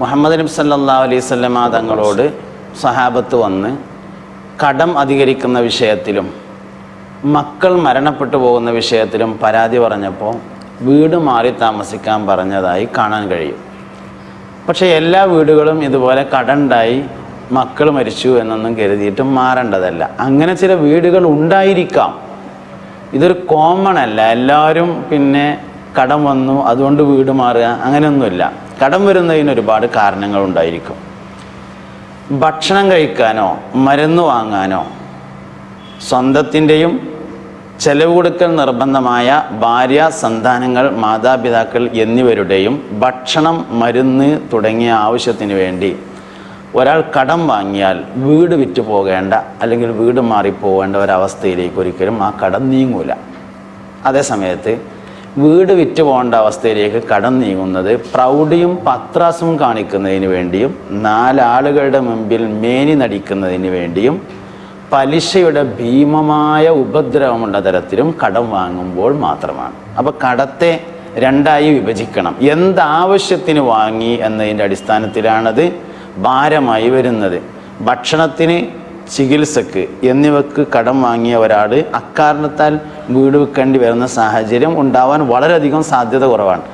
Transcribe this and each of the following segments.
മുഹമ്മദ് നബി സല്ലല്ലാഹു അലൈഹി വസല്ലമ തങ്ങളോട് സഹാബത്ത് വന്ന് കടം അധികരിക്കുന്ന വിഷയത്തിലും മക്കൾ മരണപ്പെട്ടു പോകുന്ന വിഷയത്തിലും പരാതി പറഞ്ഞപ്പോൾ വീട് മാറി താമസിക്കാൻ പറഞ്ഞതായി കാണാൻ കഴിയും. പക്ഷേ എല്ലാ വീടുകളും ഇതുപോലെ കടമുണ്ടായി മക്കൾ മരിച്ചു എന്നൊന്നും കരുതിയിട്ട് മാറേണ്ടതല്ല. അങ്ങനെ ചില വീടുകൾ ഉണ്ടായിരിക്കാം. ഇതൊരു കോമൺ അല്ല. എല്ലാവരും പിന്നെ കടം വന്നു അതുകൊണ്ട് വീട് മാറുക അങ്ങനെയൊന്നുമില്ല. കടം വരുന്നതിന് ഒരുപാട് കാരണങ്ങളുണ്ടായിരിക്കും. ഭക്ഷണം കഴിക്കാനോ മരുന്ന് വാങ്ങാനോ സ്വന്തത്തിൻ്റെയും ചെലവ് കൊടുക്കൽ നിർബന്ധമായ ഭാര്യ, സന്താനങ്ങൾ, മാതാപിതാക്കൾ എന്നിവരുടെയും ഭക്ഷണം, മരുന്ന് തുടങ്ങിയ ആവശ്യത്തിന് വേണ്ടി ഒരാൾ കടം വാങ്ങിയാൽ വീട് വിറ്റ് പോകേണ്ട അല്ലെങ്കിൽ വീട് മാറിപ്പോകേണ്ട ഒരവസ്ഥയിലേക്ക് ഒരിക്കലും ആ കടം നീങ്ങൂല. അതേസമയത്ത് വീട് വിറ്റ് പോകേണ്ട അവസ്ഥയിലേക്ക് കടം നീങ്ങുന്നത് പ്രൗഢിയും പത്രാസും കാണിക്കുന്നതിന് വേണ്ടിയും നാലാളുകളുടെ മുമ്പിൽ മേനി നടിക്കുന്നതിന് വേണ്ടിയും പലിശയുടെ ഭീമമായ ഉപദ്രവമുള്ള തരത്തിലും കടം വാങ്ങുമ്പോൾ മാത്രമാണ്. അപ്പോൾ കടത്തെ രണ്ടായി വിഭജിക്കണം. എന്താവശ്യത്തിന് വാങ്ങി എന്നതിൻ്റെ അടിസ്ഥാനത്തിലാണത് ഭാരമായി വരുന്നത്. ഭക്ഷണത്തിന്, ചികിത്സക്ക് എന്നിവക്ക് കടം വാങ്ങിയ ഒരാൾ അക്കാരണത്താൽ വീട് വിൽക്കേണ്ടി വരുന്ന സാഹചര്യം ഉണ്ടാവാൻ വളരെയധികം സാധ്യത കുറവാണ്.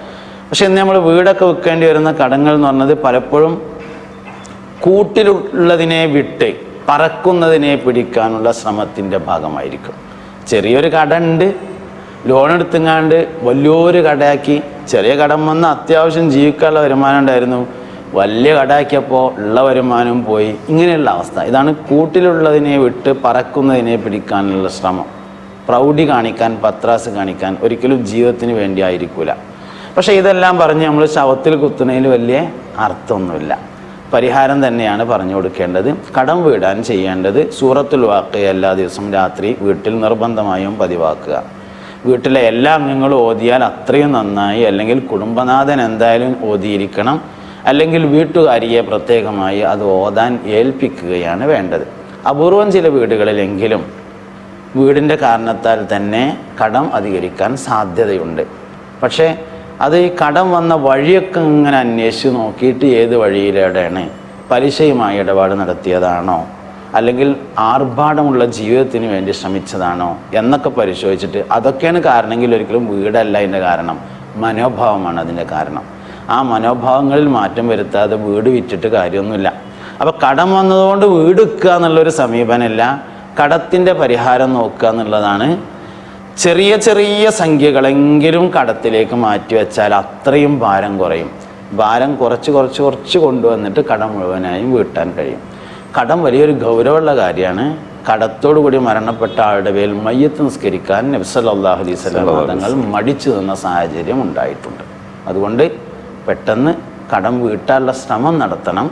പക്ഷെ ഇന്ന് നമ്മൾ വീടൊക്കെ വിൽക്കേണ്ടി വരുന്ന കടങ്ങൾ എന്ന് പറഞ്ഞത് പലപ്പോഴും കൂട്ടിലുള്ളതിനെ വിട്ട് പറക്കുന്നതിനെ പിടിക്കാനുള്ള ശ്രമത്തിൻ്റെ ഭാഗമായിരിക്കും. ചെറിയൊരു കട ഉണ്ട്, ലോൺ എടുത്തുങ്ങാണ്ട് വലിയൊരു കടയാക്കി. ചെറിയ കടം വന്ന് അത്യാവശ്യം ജീവിക്കാനുള്ള വരുമാനം ഉണ്ടായിരുന്നു, വലിയ കടയാക്കിയപ്പോൾ ഉള്ള വരുമാനം പോയി. ഇങ്ങനെയുള്ള അവസ്ഥ. ഇതാണ് കൂട്ടിലുള്ളതിനെ വിട്ട് പറക്കുന്നതിനെ പിടിക്കാനുള്ള ശ്രമം. പ്രൗഢി കാണിക്കാൻ, പത്രാസ് കാണിക്കാൻ ഒരിക്കലും ജീവിതത്തിന് വേണ്ടി ആയിരിക്കില്ല. പക്ഷേ ഇതെല്ലാം പറഞ്ഞ് നമ്മൾ ശവത്തിൽ കുത്തുന്നതിൽ വലിയ അർത്ഥമൊന്നുമില്ല. പരിഹാരം തന്നെയാണ് പറഞ്ഞു കൊടുക്കേണ്ടത്. കടം വീടാൻ ചെയ്യേണ്ടത് സൂറത്തുൽ വാഖിയ എല്ലാ ദിവസവും രാത്രി വീട്ടിൽ നിർബന്ധമായും പതിവാക്കുക. വീട്ടിലെ എല്ലാ അംഗങ്ങളും ഓതിയാൽ അത്രയും നന്നായി. അല്ലെങ്കിൽ കുടുംബനാഥൻ എന്തായാലും ഓതിയിരിക്കണം. അല്ലെങ്കിൽ വീട്ടുകാരിയെ പ്രത്യേകമായി അത് ഓതാൻ ഏൽപ്പിക്കുകയാണ് വേണ്ടത്. അപൂർവം ചില വീടുകളിലെങ്കിലും വീടിൻ്റെ കാരണത്താൽ തന്നെ കടം അധികരിക്കാൻ സാധ്യതയുണ്ട്. പക്ഷേ അത് ഈ കടം വന്ന വഴിയൊക്കെ ഇങ്ങനെ അന്വേഷിച്ച് നോക്കിയിട്ട് ഏത് വഴിയിലൂടെയാണ്, പലിശയുമായി ഇടപാട് നടത്തിയതാണോ അല്ലെങ്കിൽ ആർഭാടമുള്ള ജീവിതത്തിന് വേണ്ടി ശ്രമിച്ചതാണോ എന്നൊക്കെ പരിശോധിച്ചിട്ട് അതൊക്കെയാണ് കാരണമെങ്കിൽ ഒരിക്കലും വീടല്ല അതിൻ്റെ കാരണം, മനോഭാവമാണ് അതിൻ്റെ കാരണം. ആ മനോഭാവങ്ങളിൽ മാറ്റം വരുത്താതെ വീട് വിറ്റിട്ട് കാര്യമൊന്നുമില്ല. അപ്പോൾ കടം വന്നതുകൊണ്ട് വീട് വിൽക്കുക എന്നുള്ളൊരു സമീപനമല്ല, കടത്തിൻ്റെ പരിഹാരം നോക്കുക എന്നുള്ളതാണ്. ചെറിയ ചെറിയ സംഖ്യകളെങ്കിലും കടത്തിലേക്ക് മാറ്റിവെച്ചാൽ അത്രയും ഭാരം കുറയും. ഭാരം കുറച്ച് കൊണ്ടുവന്നിട്ട് കടം മുഴുവനായും വീട്ടാൻ കഴിയും. കടം വലിയൊരു ഗൗരവമുള്ള കാര്യമാണ്. കടത്തോടുകൂടി മരണപ്പെട്ട ആളുടെ പേരിൽ മയ്യത്ത് നിസ്കരിക്കാൻ നബി സല്ലല്ലാഹു അലൈഹി വസല്ലം തങ്ങൾ മടിച്ചു നിന്ന സാഹചര്യം ഉണ്ടായിട്ടുണ്ട്. അതുകൊണ്ട് പെട്ടെന്ന് കടം വീട്ടാനുള്ള ശ്രമം നടത്തണം.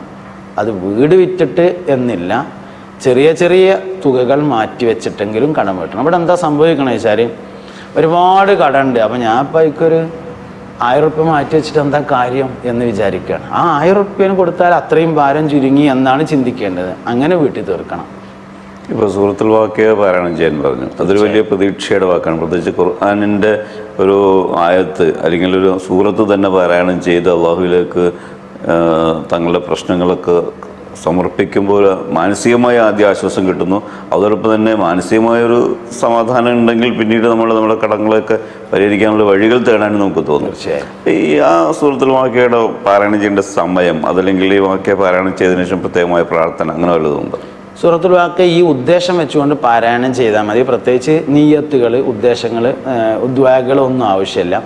അത് വീട് വിറ്റിട്ട് എന്നില്ല, ചെറിയ ചെറിയ തുകകൾ മാറ്റി വെച്ചിട്ടെങ്കിലും കടം വീട്ടണം. ഇവിടെ എന്താ സംഭവിക്കണമെന്ന് വെച്ചാൽ ഒരുപാട് കടമുണ്ട്. അപ്പോൾ ഞാൻ ഇപ്പോൾ എനിക്കൊരു 1000 റുപ്യ മാറ്റി വെച്ചിട്ട് എന്താ കാര്യം എന്ന് വിചാരിക്കുകയാണ്. ആ 1000 റുപ്യന് കൊടുത്താൽ അത്രയും ഭാരം ചുരുങ്ങി എന്നാണ് ചിന്തിക്കേണ്ടത്. അങ്ങനെ വീട്ടിൽ തീർക്കണം. ഇപ്പോൾ സൂറത്തുൽ വാഖിയ പാരായണം ചെയ്യാൻ പറഞ്ഞു. അതൊരു വലിയ പ്രതീക്ഷയുടെ വാക്കാണ്. പ്രത്യേകിച്ച് ഖുർആനിൻ്റെ ഒരു ആയത്ത് അല്ലെങ്കിൽ ഒരു സൂറത്ത് തന്നെ പാരായണം ചെയ്ത് അള്ളാഹുവിലേക്ക് തങ്ങളുടെ പ്രശ്നങ്ങളൊക്കെ സമർപ്പിക്കുമ്പോൾ മാനസികമായ ആദ്യ ആശ്വാസം കിട്ടുന്നു. അതോടൊപ്പം തന്നെ മാനസികമായൊരു സമാധാനം ഉണ്ടെങ്കിൽ പിന്നീട് നമ്മുടെ കടങ്ങളൊക്കെ പരിഹരിക്കാനുള്ള വഴികൾ തേടാനും നമുക്ക് തോന്നും. ഈ ആ സൂറത്തുൽ വാഖിയയുടെ പാരായണം ചെയ്യേണ്ട സമയം, അതല്ലെങ്കിൽ ഈ വാഖിയ പാരായണം ചെയ്തതിനു ശേഷം പ്രത്യേകമായ പ്രാർത്ഥന, അങ്ങനെ വല്ലതുണ്ട്? സൂറത്തുൽ വാഖിയ ഈ ഉദ്ദേശം വെച്ചുകൊണ്ട് പാരായണം ചെയ്താൽ മതി. പ്രത്യേകിച്ച് നിയ്യത്തുകൾ, ഉദ്ദേശങ്ങൾ, ദുആകളൊന്നും ആവശ്യമില്ല.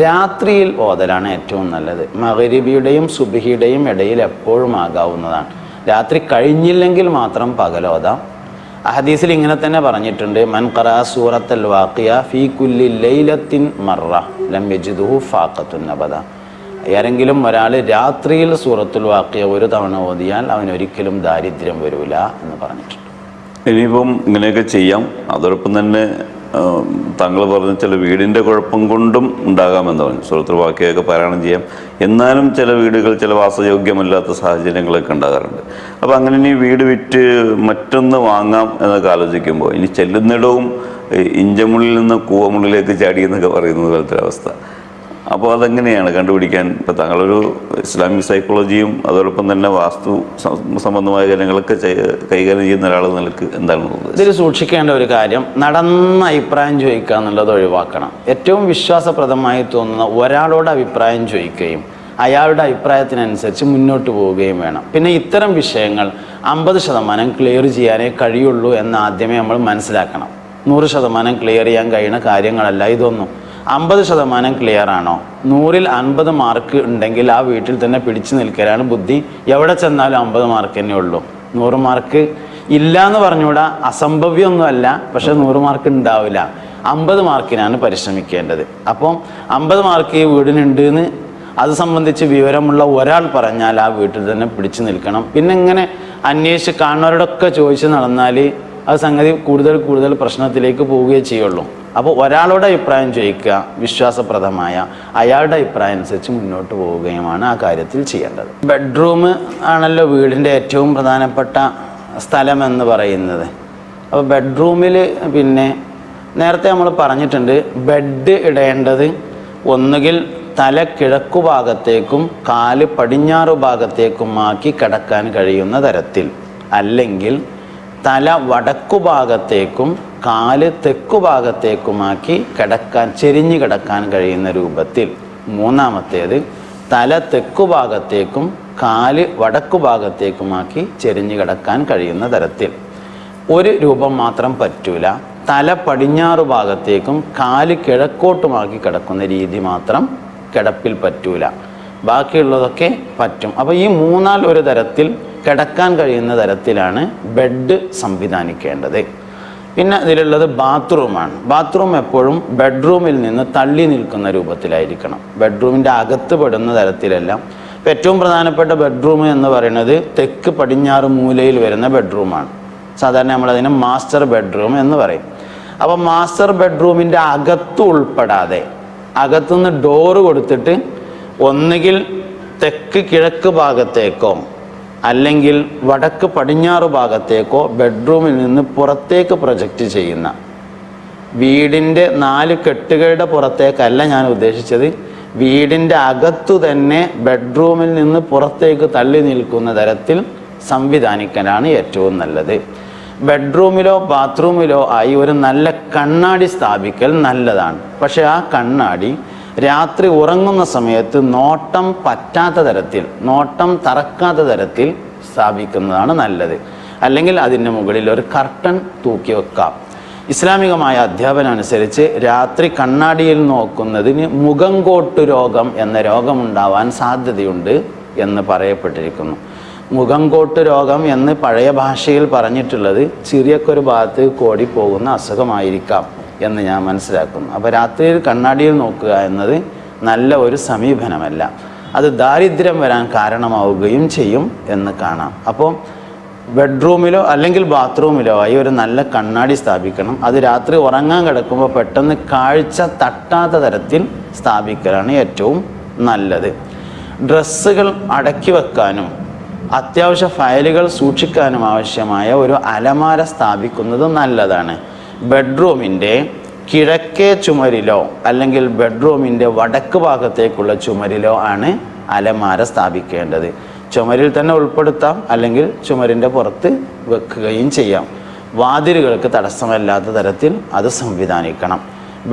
രാത്രിയിൽ ഓതലാണ് ഏറ്റവും നല്ലത്. മഗ്‌രിബിയുടെയും സുബ്ഹിയുടെയും ഇടയിൽ എപ്പോഴും ആകാവുന്നതാണ്. രാത്രി കഴിഞ്ഞില്ലെങ്കിൽ മാത്രം പകലോതാം. ഹദീസിൽ ഇങ്ങനെ തന്നെ പറഞ്ഞിട്ടുണ്ട്, മൻ ഖറഅ സൂറത്തുൽ വാഖിയ ഫീ കുല്ലി ലൈലത്തിൻ മറ ലം യജിദുഹു ഫാഖത്തുൻ അബദ. ആരെങ്കിലും ഒരാൾ രാത്രിയിൽ സൂറത്തുൽ വാഖിയ ഒരു തവണ ഓതിയാൽ അവനൊരിക്കലും ദാരിദ്ര്യം വരില്ല എന്ന് പറഞ്ഞിട്ടുണ്ട്. ഇനിയിപ്പം ഇങ്ങനെയൊക്കെ ചെയ്യാം. അതോടൊപ്പം തന്നെ താങ്കൾ പറഞ്ഞ ചില വീടിൻ്റെ കുഴപ്പം കൊണ്ടും ഉണ്ടാകാമെന്ന് പറഞ്ഞു. സൂറത്തുൽ വാഖിയയൊക്കെ പാരായണം ചെയ്യാം. എന്നാലും ചില വീടുകൾ ചില വാസയോഗ്യമല്ലാത്ത സാഹചര്യങ്ങളൊക്കെ ഉണ്ടാകാറുണ്ട്. അപ്പോൾ അങ്ങനെ ഇനി വീട് വിറ്റ് മറ്റൊന്ന് വാങ്ങാം എന്നൊക്കെ ആലോചിക്കുമ്പോൾ ഇനി ചെല്ലുന്നിടവും ഇഞ്ചമുള്ളിൽ നിന്ന് കൂവമുള്ളിലേക്ക് ചാടി എന്നൊക്കെ പറയുന്നത് പോലത്തെ അവസ്ഥ. അപ്പോൾ അതെങ്ങനെയാണ് കണ്ടുപിടിക്കാൻ? ഇപ്പം താങ്കളൊരു ഇസ്ലാമിക് സൈക്കോളജിയും അതോടൊപ്പം തന്നെ വാസ്തു സംബന്ധമായ കാര്യങ്ങളൊക്കെ കൈകാര്യം ചെയ്യുന്ന ഒരാൾ നിലക്ക് എന്താണ് ഇതിൽ സൂക്ഷിക്കേണ്ട ഒരു കാര്യം, നടന്ന അഭിപ്രായം ചോദിക്കുക എന്നുള്ളത് ഒഴിവാക്കണം. ഏറ്റവും വിശ്വാസപ്രദമായി തോന്നുന്ന ഒരാളോട് അഭിപ്രായം ചോദിക്കുകയും അയാളുടെ അഭിപ്രായത്തിനനുസരിച്ച് മുന്നോട്ട് പോവുകയും വേണം. പിന്നെ ഇത്തരം വിഷയങ്ങൾ 50% ക്ലിയർ ചെയ്യാനേ കഴിയുള്ളൂ എന്ന് ആദ്യമേ നമ്മൾ മനസ്സിലാക്കണം. 100% ക്ലിയർ ചെയ്യാൻ കഴിയുന്ന കാര്യങ്ങളല്ല ഇതൊന്നും. 50% ക്ലിയർ ആണോ, 100-ൽ 50 മാർക്ക് ഉണ്ടെങ്കിൽ ആ വീട്ടിൽ തന്നെ പിടിച്ചു നിൽക്കലാണ് ബുദ്ധി. എവിടെ ചെന്നാലും 50 മാർക്ക് തന്നെ ഉള്ളൂ. 100 മാർക്ക് ഇല്ല എന്ന് പറഞ്ഞുകൂടാ, അസംഭവ്യമൊന്നുമല്ല, പക്ഷെ 100 മാർക്ക് ഉണ്ടാവില്ല. 50 മാർക്കിനാണ് പരിശ്രമിക്കേണ്ടത്. അപ്പം 50 മാർക്ക് ഈ വീടിനുണ്ട് എന്ന് അത് സംബന്ധിച്ച് വിവരമുള്ള ഒരാൾ പറഞ്ഞാൽ ആ വീട്ടിൽ തന്നെ പിടിച്ചു നിൽക്കണം. പിന്നെ ഇങ്ങനെ അന്വേഷിച്ച് കാണുന്നവരോടൊക്കെ ചോദിച്ച് നടന്നാൽ അത് സംഗതി കൂടുതൽ പ്രശ്നത്തിലേക്ക് പോവുകയേ ചെയ്യുള്ളൂ. അപ്പോൾ ഒരാളുടെ അഭിപ്രായം ചോദിക്കുക, വിശ്വാസപ്രദമായ അയാളുടെ അഭിപ്രായം അനുസരിച്ച് മുന്നോട്ട് പോവുകയുമാണ് ആ കാര്യത്തിൽ ചെയ്യേണ്ടത്. ബെഡ്റൂം ആണല്ലോ വീടിൻ്റെ ഏറ്റവും പ്രധാനപ്പെട്ട സ്ഥലം എന്ന് പറയുന്നത്. അപ്പോൾ ബെഡ്റൂമിൽ പിന്നെ നേരത്തെ നമ്മൾ പറഞ്ഞിട്ടുണ്ട്, ബെഡ് ഇടേണ്ടത് ഒന്നുകിൽ തല കിഴക്കു ഭാഗത്തേക്കും കാല് പടിഞ്ഞാറു ഭാഗത്തേക്കുമാക്കി കിടക്കാൻ കഴിയുന്ന തരത്തിൽ, അല്ലെങ്കിൽ തല വടക്കു ഭാഗത്തേക്കും കാല് തെക്കു ഭാഗത്തേക്കുമാക്കി ചെരിഞ്ഞു കിടക്കാൻ കഴിയുന്ന രൂപത്തിൽ. മൂന്നാമത്തേത് തല തെക്കു ഭാഗത്തേക്കും കാല് വടക്കു ഭാഗത്തേക്കുമാക്കി ചെരിഞ്ഞു കിടക്കാൻ കഴിയുന്ന തരത്തിൽ. ഒരു രൂപം മാത്രം പറ്റൂല, തല പടിഞ്ഞാറു ഭാഗത്തേക്കും കാല് കിഴക്കോട്ടുമാക്കി കിടക്കുന്ന രീതി മാത്രം കിടപ്പിൽ പറ്റൂല. ബാക്കിയുള്ളതൊക്കെ പറ്റും. അപ്പോൾ ഈ 1 തരത്തിൽ കിടക്കാൻ കഴിയുന്ന തരത്തിലാണ് ബെഡ് സംവിധാനിക്കേണ്ടത്. പിന്നെ ഇതിലുള്ളത് ബാത്റൂമാണ്. ബാത്റൂം എപ്പോഴും ബെഡ്റൂമിൽ നിന്ന് തള്ളി നിൽക്കുന്ന രൂപത്തിലായിരിക്കണം, ബെഡ്റൂമിൻ്റെ അകത്ത് പെടുന്ന തരത്തിലല്ല. ഇപ്പം ഏറ്റവും പ്രധാനപ്പെട്ട ബെഡ്റൂം എന്ന് പറയുന്നത് തെക്ക് പടിഞ്ഞാറ് മൂലയിൽ വരുന്ന ബെഡ്റൂമാണ്. സാധാരണ നമ്മളതിനെ മാസ്റ്റർ ബെഡ്റൂം എന്ന് പറയും. അപ്പോൾ മാസ്റ്റർ ബെഡ്റൂമിൻ്റെ അകത്ത് ഉൾപ്പെടാതെ അകത്തുനിന്ന് ഡോറ് കൊടുത്തിട്ട് ഒന്നുകിൽ തെക്ക് കിഴക്ക് ഭാഗത്തേക്കോ അല്ലെങ്കിൽ വടക്ക് പടിഞ്ഞാറ് ഭാഗത്തേക്കോ ബെഡ്റൂമിൽ നിന്ന് പുറത്തേക്ക് പ്രൊജക്റ്റ് ചെയ്യുന്ന, വീടിൻ്റെ 4 കെട്ടുകളുടെ പുറത്തേക്കല്ല ഞാൻ ഉദ്ദേശിച്ചത്, വീടിൻ്റെ അകത്തു തന്നെ ബെഡ്റൂമിൽ നിന്ന് പുറത്തേക്ക് തള്ളി നിൽക്കുന്ന തരത്തിൽ സംവിധാനിക്കാനാണ് ഏറ്റവും നല്ലത്. ബെഡ്റൂമിലോ ബാത്റൂമിലോ ആയി ഒരു നല്ല കണ്ണാടി സ്ഥാപിക്കൽ നല്ലതാണ്. പക്ഷെ ആ കണ്ണാടി രാത്രി ഉറങ്ങുന്ന സമയത്ത് നോട്ടം പറ്റാത്ത തരത്തിൽ, നോട്ടം തറക്കാത്ത തരത്തിൽ സ്ഥാപിക്കുന്നതാണ് നല്ലത്. അല്ലെങ്കിൽ അതിൻ്റെ മുകളിൽ ഒരു കർട്ടൻ തൂക്കി വെക്കാം. ഇസ്ലാമികമായ അധ്യാപനം അനുസരിച്ച് രാത്രി കണ്ണാടിയിൽ നോക്കുന്നതിന് മുഖംകോട്ട് രോഗം എന്ന രോഗമുണ്ടാവാൻ സാധ്യതയുണ്ട് എന്ന് പറയപ്പെട്ടിരിക്കുന്നു. മുഖംകോട്ട് രോഗം എന്ന് പഴയ ഭാഷയിൽ പറഞ്ഞിട്ടുള്ളത് ചെറിയൊരു ഭാഗത്ത് കോടിപ്പോകുന്ന അസുഖമായിരിക്കാം എന്ന് ഞാൻ മനസ്സിലാക്കുന്നു. അപ്പോൾ രാത്രിയിൽ കണ്ണാടിയിൽ നോക്കുക എന്നത് നല്ല ഒരു സമീപനമല്ല, അത് ദാരിദ്ര്യം വരാൻ കാരണമാവുകയും ചെയ്യും എന്ന് കാണാം. അപ്പോൾ ബെഡ്റൂമിലോ അല്ലെങ്കിൽ ബാത്റൂമിലോ ആയി ഒരു നല്ല കണ്ണാടി സ്ഥാപിക്കണം. അത് രാത്രി ഉറങ്ങാൻ കിടക്കുമ്പോൾ പെട്ടെന്ന് കാഴ്ച തട്ടാത്ത തരത്തിൽ സ്ഥാപിക്കലാണ് ഏറ്റവും നല്ലത്. ഡ്രസ്സുകൾ അടക്കി വെക്കാനും അത്യാവശ്യ ഫയലുകൾ സൂക്ഷിക്കാനും ആവശ്യമായ ഒരു അലമാര സ്ഥാപിക്കുന്നത് നല്ലതാണ്. ബെഡ്റൂമിൻ്റെ കിഴക്കേ ചുമരിലോ അല്ലെങ്കിൽ ബെഡ്റൂമിൻ്റെ വടക്ക് ഭാഗത്തേക്കുള്ള ചുമരിലോ ആണ് അലമാര സ്ഥാപിക്കേണ്ടത്. ചുമരിൽ തന്നെ ഉൾപ്പെടുത്താം, അല്ലെങ്കിൽ ചുമരിൻ്റെ പുറത്ത് വെക്കുകയും ചെയ്യാം. വാതിലുകൾക്ക് തടസ്സമല്ലാത്ത തരത്തിൽ അത് സംവിധാനിക്കണം.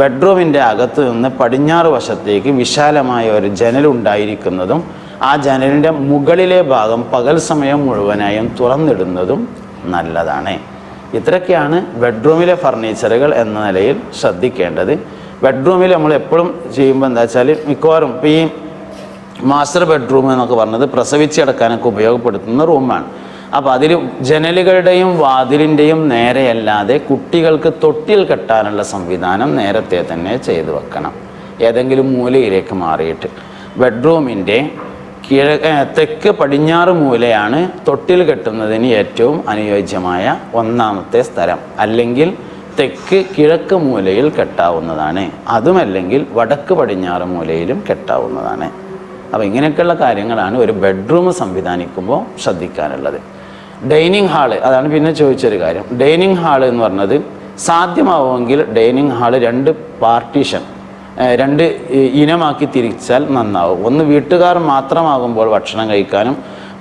ബെഡ്റൂമിൻ്റെ അകത്ത് നിന്ന് പടിഞ്ഞാറ് വശത്തേക്ക് വിശാലമായ ഒരു ജനലുണ്ടായിരിക്കുന്നതും ആ ജനലിൻ്റെ മുകളിലെ ഭാഗം പകൽ സമയം മുഴുവനായും തുറന്നിടുന്നതും നല്ലതാണ്. ഇത്രയൊക്കെയാണ് ബെഡ്റൂമിലെ ഫർണിച്ചറുകൾ എന്ന നിലയിൽ ശ്രദ്ധിക്കേണ്ടത്. ബെഡ്റൂമിൽ നമ്മൾ എപ്പോഴും ചെയ്യുമ്പോൾ എന്താ വെച്ചാൽ, മിക്കവാറും ഇപ്പോൾ ഈ മാസ്റ്റർ ബെഡ്റൂം എന്നൊക്കെ പറഞ്ഞത് പ്രസവിച്ച് കിടക്കാനൊക്കെ ഉപയോഗപ്പെടുത്തുന്ന റൂമാണ്. അപ്പോൾ അതിൽ ജനലുകളുടെയും വാതിലിൻ്റെയും നേരെയല്ലാതെ കുട്ടികൾക്ക് തൊട്ടിൽ കെട്ടാനുള്ള സംവിധാനം നേരത്തെ തന്നെ ചെയ്തു വെക്കണം, ഏതെങ്കിലും മൂലയിലേക്ക് മാറിയിട്ട്. ബെഡ്റൂമിൻ്റെ തെക്ക് പടിഞ്ഞാറ് മൂലയാണ് തൊട്ടിൽ കെട്ടുന്നതിന് ഏറ്റവും അനുയോജ്യമായ ഒന്നാമത്തെ സ്ഥലം. അല്ലെങ്കിൽ തെക്ക് കിഴക്ക് മൂലയിൽ കെട്ടാവുന്നതാണ്, അതുമല്ലെങ്കിൽ വടക്ക് പടിഞ്ഞാറ് മൂലയിലും കെട്ടാവുന്നതാണ്. അപ്പോൾ ഇങ്ങനെയൊക്കെയുള്ള കാര്യങ്ങളാണ് ഒരു ബെഡ്റൂം സംവിധാനിക്കുമ്പോൾ ശ്രദ്ധിക്കാനുള്ളത്. ഡൈനിങ് ഹാള്, അതാണ് പിന്നെ ചോദിച്ചൊരു കാര്യം. ഡൈനിങ് ഹാള് എന്ന് പറഞ്ഞത് സാധ്യമാവുമെങ്കിൽ ഡൈനിങ് ഹാള് 2 പാർട്ടീഷൻ, രണ്ട് ഇനമാക്കി തിരിച്ചാൽ നന്നാവും. ഒന്ന് വീട്ടുകാർ മാത്രമാകുമ്പോൾ ഭക്ഷണം കഴിക്കാനും,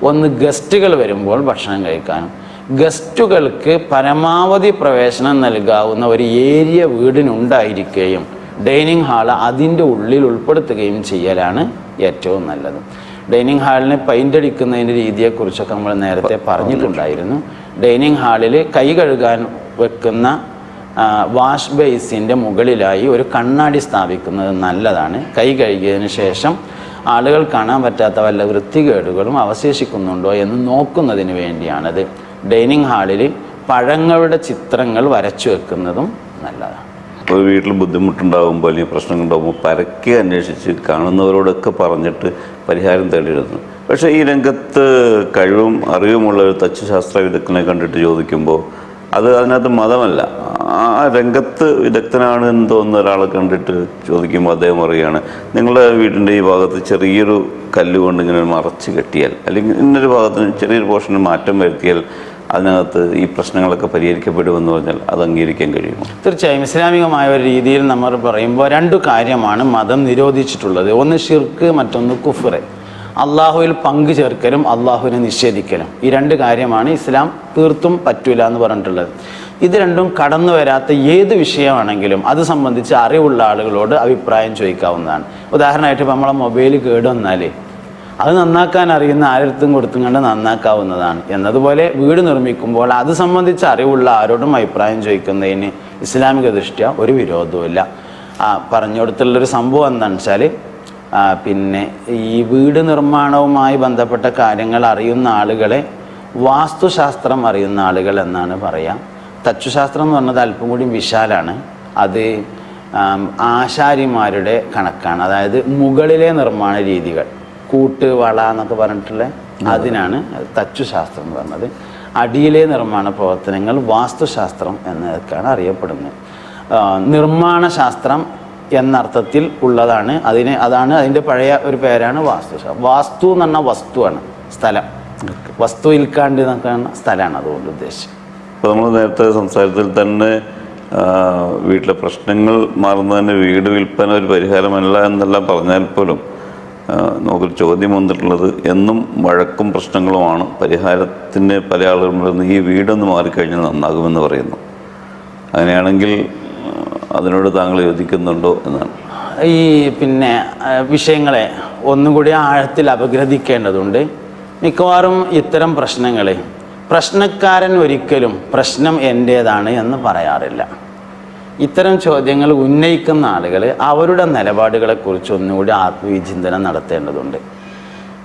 ഒന്ന് ഗസ്റ്റുകൾ വരുമ്പോൾ ഭക്ഷണം കഴിക്കാനും. ഗസ്റ്റുകൾക്ക് പരമാവധി പ്രവേശനം നൽകാവുന്ന ഒരു ഏരിയ വീടിനുണ്ടായിരിക്കുകയും ഡൈനിങ് ഹാള് അതിൻ്റെ ഉള്ളിൽ ഉൾപ്പെടുത്തുകയും ചെയ്യലാണ് ഏറ്റവും നല്ലത്. ഡൈനിങ് ഹാളിന് പെയിൻ്റ് അടിക്കുന്നതിൻ്റെ രീതിയെക്കുറിച്ചൊക്കെ നമ്മൾ നേരത്തെ പറഞ്ഞിട്ടുണ്ടായിരുന്നു. ഡൈനിങ് ഹാളിൽ കൈ കഴുകാൻ വെക്കുന്ന വാഷ് ബേസിൻ്റെ മുകളിലായി ഒരു കണ്ണാടി സ്ഥാപിക്കുന്നത് നല്ലതാണ്. കൈ കഴുകിയതിന് ശേഷം ആളുകൾ കാണാൻ പറ്റാത്ത വല്ല വൃത്തികേടുകളും അവശേഷിക്കുന്നുണ്ടോ എന്ന് നോക്കുന്നതിന് വേണ്ടിയാണത്. ഡൈനിങ് ഹാളിൽ പഴങ്ങളുടെ ചിത്രങ്ങൾ വരച്ചു വെക്കുന്നതും നല്ലതാണ്. ഒരു വീട്ടിൽ ബുദ്ധിമുട്ടുണ്ടാകുമ്പോൾ അല്ലെങ്കിൽ പ്രശ്നങ്ങളുണ്ടാകുമ്പോൾ പരക്കെ അന്വേഷിച്ച് കാണുന്നവരോടൊക്കെ പറഞ്ഞിട്ട് പരിഹാരം തേടിയിരുന്നു. പക്ഷേ ഈ രംഗത്ത് കഴിവും അറിവുമുള്ള ഒരു തച്ചുശാസ്ത്ര വിദഗ്ധനെ കണ്ടിട്ട് ചോദിക്കുമ്പോൾ അതിനകത്ത് മതമല്ല, ആ രംഗത്ത് വിദഗ്ധനാണ് എന്ന് തോന്നുന്ന ഒരാളെ കണ്ടിട്ട് ചോദിക്കുമ്പോൾ അദ്ദേഹം പറയുകയാണ്, നിങ്ങളുടെ വീടിൻ്റെ ഈ ഭാഗത്ത് ചെറിയൊരു കല്ലുകൊണ്ട് ഇങ്ങനെ മറച്ച് കെട്ടിയാൽ, അല്ലെങ്കിൽ ഇന്നൊരു ഭാഗത്തിന് ചെറിയൊരു പോർഷന് മാറ്റം വരുത്തിയാൽ അതിനകത്ത് ഈ പ്രശ്നങ്ങളൊക്കെ പരിഹരിക്കപ്പെടുമെന്ന് പറഞ്ഞാൽ അത് അംഗീകരിക്കാൻ കഴിയുമോ? തീർച്ചയായും ഇസ്ലാമികമായ ഒരു രീതിയിൽ നമ്മൾ പറയുമ്പോൾ രണ്ടു കാര്യമാണ് മതം നിരോധിച്ചിട്ടുള്ളത്. ഒന്ന് ഷിർക്ക്, മറ്റൊന്ന് കുഫ്റ്. അള്ളാഹുവിൽ പങ്കു ചേർക്കലും അള്ളാഹുവിനെ നിഷേധിക്കലും. ഈ രണ്ട് കാര്യമാണ് ഇസ്ലാം തീർത്തും പറ്റൂല എന്ന് പറഞ്ഞിട്ടുള്ളത്. ഇത് രണ്ടും കടന്നു വരാത്ത ഏത് വിഷയമാണെങ്കിലും അത് സംബന്ധിച്ച് അറിവുള്ള ആളുകളോട് അഭിപ്രായം ചോദിക്കാവുന്നതാണ്. ഉദാഹരണമായിട്ട് ഇപ്പോൾ നമ്മളെ മൊബൈൽ കേടുവന്നാൽ അത് നന്നാക്കാൻ അറിയുന്ന ആരെടുത്തും കൊടുത്തും കണ്ട് നന്നാക്കാവുന്നതാണ്. എന്നതുപോലെ വീട് നിർമ്മിക്കുമ്പോൾ അത് സംബന്ധിച്ച് അറിവുള്ള ആരോടും അഭിപ്രായം ചോദിക്കുന്നതിന് ഇസ്ലാമിക ദൃഷ്ട്യാ ഒരു വിരോധവുമില്ല. പറഞ്ഞു കൊടുത്തുള്ളൊരു സംഭവം എന്താണെന്ന് വെച്ചാൽ, പിന്നെ ഈ വീട് നിർമ്മാണവുമായി ബന്ധപ്പെട്ട കാര്യങ്ങൾ അറിയുന്ന ആളുകളെ വാസ്തുശാസ്ത്രം അറിയുന്ന ആളുകൾ എന്നാണ് പറയുക. തച്ചുശാസ്ത്രം എന്ന് പറഞ്ഞത് അല്പം കൂടി വിശാലാണ്. അത് ആശാരിമാരുടെ കണക്കാണ്. അതായത് മുകളിലെ നിർമ്മാണ രീതികൾ, കൂട്ട്, വള എന്നൊക്കെ പറഞ്ഞിട്ടുള്ള അതിനാണ് തച്ചുശാസ്ത്രം എന്ന് പറഞ്ഞത്. അടിയിലെ നിർമ്മാണ പ്രവർത്തനങ്ങൾ വാസ്തുശാസ്ത്രം എന്നതൊക്കെയാണ് അറിയപ്പെടുന്നത്. നിർമ്മാണ ശാസ്ത്രം എന്നർത്ഥത്തിൽ ഉള്ളതാണ് അതാണ് അതിൻ്റെ പഴയ ഒരു പേരാണ് വാസ്തുശാസ്ത്രം. വാസ്തു എന്ന് പറഞ്ഞാൽ വസ്തുവാണ്, സ്ഥലം. വസ്തു ഇൽക്കാണ്ട് എന്നൊക്കെയാണ് സ്ഥലമാണ് അതുകൊണ്ട് ഉദ്ദേശിച്ചത്. ഇപ്പോൾ നമ്മൾ നേരത്തെ സംസാരത്തിൽ തന്നെ വീട്ടിലെ പ്രശ്നങ്ങൾ മാറുന്നതിന് വീട് വിൽപ്പന ഒരു പരിഹാരമല്ല എന്നെല്ലാം പറഞ്ഞാൽ പോലും നമുക്കൊരു ചോദ്യം വന്നിട്ടുള്ളത് എന്നും വഴക്കും പ്രശ്നങ്ങളുമാണ്. പരിഹാരത്തിന് പല ആളുകളും പറയുന്നത് ഈ വീടൊന്ന് മാറിക്കഴിഞ്ഞാൽ നന്നാകുമെന്ന് പറയുന്നു. അങ്ങനെയാണെങ്കിൽ അതിനോട് താങ്കൾ യോജിക്കുന്നുണ്ടോ എന്നാണ്. ഈ വിഷയങ്ങളെ ഒന്നുകൂടി ആഴത്തിൽ അപഗ്രഥിക്കേണ്ടതുണ്ട്. മിക്കവാറും ഇത്തരം പ്രശ്നക്കാരൻ ഒരിക്കലും പ്രശ്നം എൻ്റേതാണ് എന്ന് പറയാറില്ല. ഇത്തരം ചോദ്യങ്ങൾ ഉന്നയിക്കുന്ന ആളുകൾ അവരുടെ നിലപാടുകളെക്കുറിച്ച് ഒന്നുകൂടി ആത്മവിചിന്തനം നടത്തേണ്ടതുണ്ട്.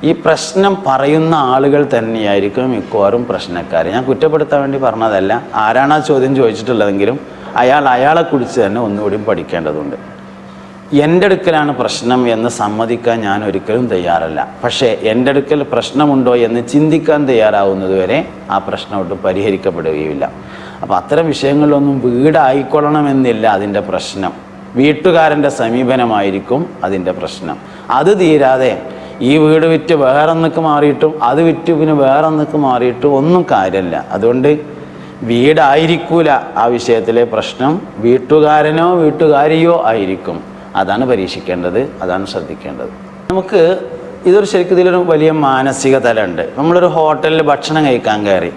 ഈ പ്രശ്നം പറയുന്ന ആളുകൾ തന്നെയായിരിക്കും മിക്കവാറും പ്രശ്നക്കാർ. ഞാൻ കുറ്റപ്പെടുത്താൻ വേണ്ടി പറഞ്ഞതല്ല. ആരാണ് ആ ചോദ്യം ചോദിച്ചിട്ടുള്ളതെങ്കിലും അയാളെക്കുറിച്ച് തന്നെ ഒന്നുകൂടി പഠിക്കേണ്ടതുണ്ട്. എൻ്റെ അടുക്കലാണ് പ്രശ്നം എന്ന് സമ്മതിക്കാൻ ഞാൻ ഒരിക്കലും തയ്യാറല്ല. പക്ഷേ എൻ്റെ അടുക്കൽ പ്രശ്നമുണ്ടോ എന്ന് ചിന്തിക്കാൻ തയ്യാറാവുന്നതുവരെ ആ പ്രശ്നം ഒട്ടും പരിഹരിക്കപ്പെടുകയില്ല. അപ്പോൾ അത്തരം വിഷയങ്ങളിലൊന്നും വീടായിക്കൊള്ളണമെന്നില്ല അതിൻ്റെ പ്രശ്നം. വീട്ടുകാരൻ്റെ സമീപനമായിരിക്കും അതിൻ്റെ പ്രശ്നം. അത് തീരാതെ ഈ വീട് വിറ്റ് വേറൊന്നൊക്കെ മാറിയിട്ടും അത് വിറ്റ് പിന്നെ വേറൊന്നൊക്കെ മാറിയിട്ടും ഒന്നും കാര്യമില്ല. അതുകൊണ്ട് വീടായിരിക്കൂല ആ വിഷയത്തിലെ പ്രശ്നം, വീട്ടുകാരനോ വീട്ടുകാരിയോ ആയിരിക്കും. അതാണ് പരീക്ഷിക്കേണ്ടത്, അതാണ് ശ്രദ്ധിക്കേണ്ടത്. നമുക്ക് ശരിക്കും ഇതിലൊരു വലിയ മാനസിക തലമുണ്ട്. നമ്മളൊരു ഹോട്ടലിൽ ഭക്ഷണം കഴിക്കാൻ കയറി,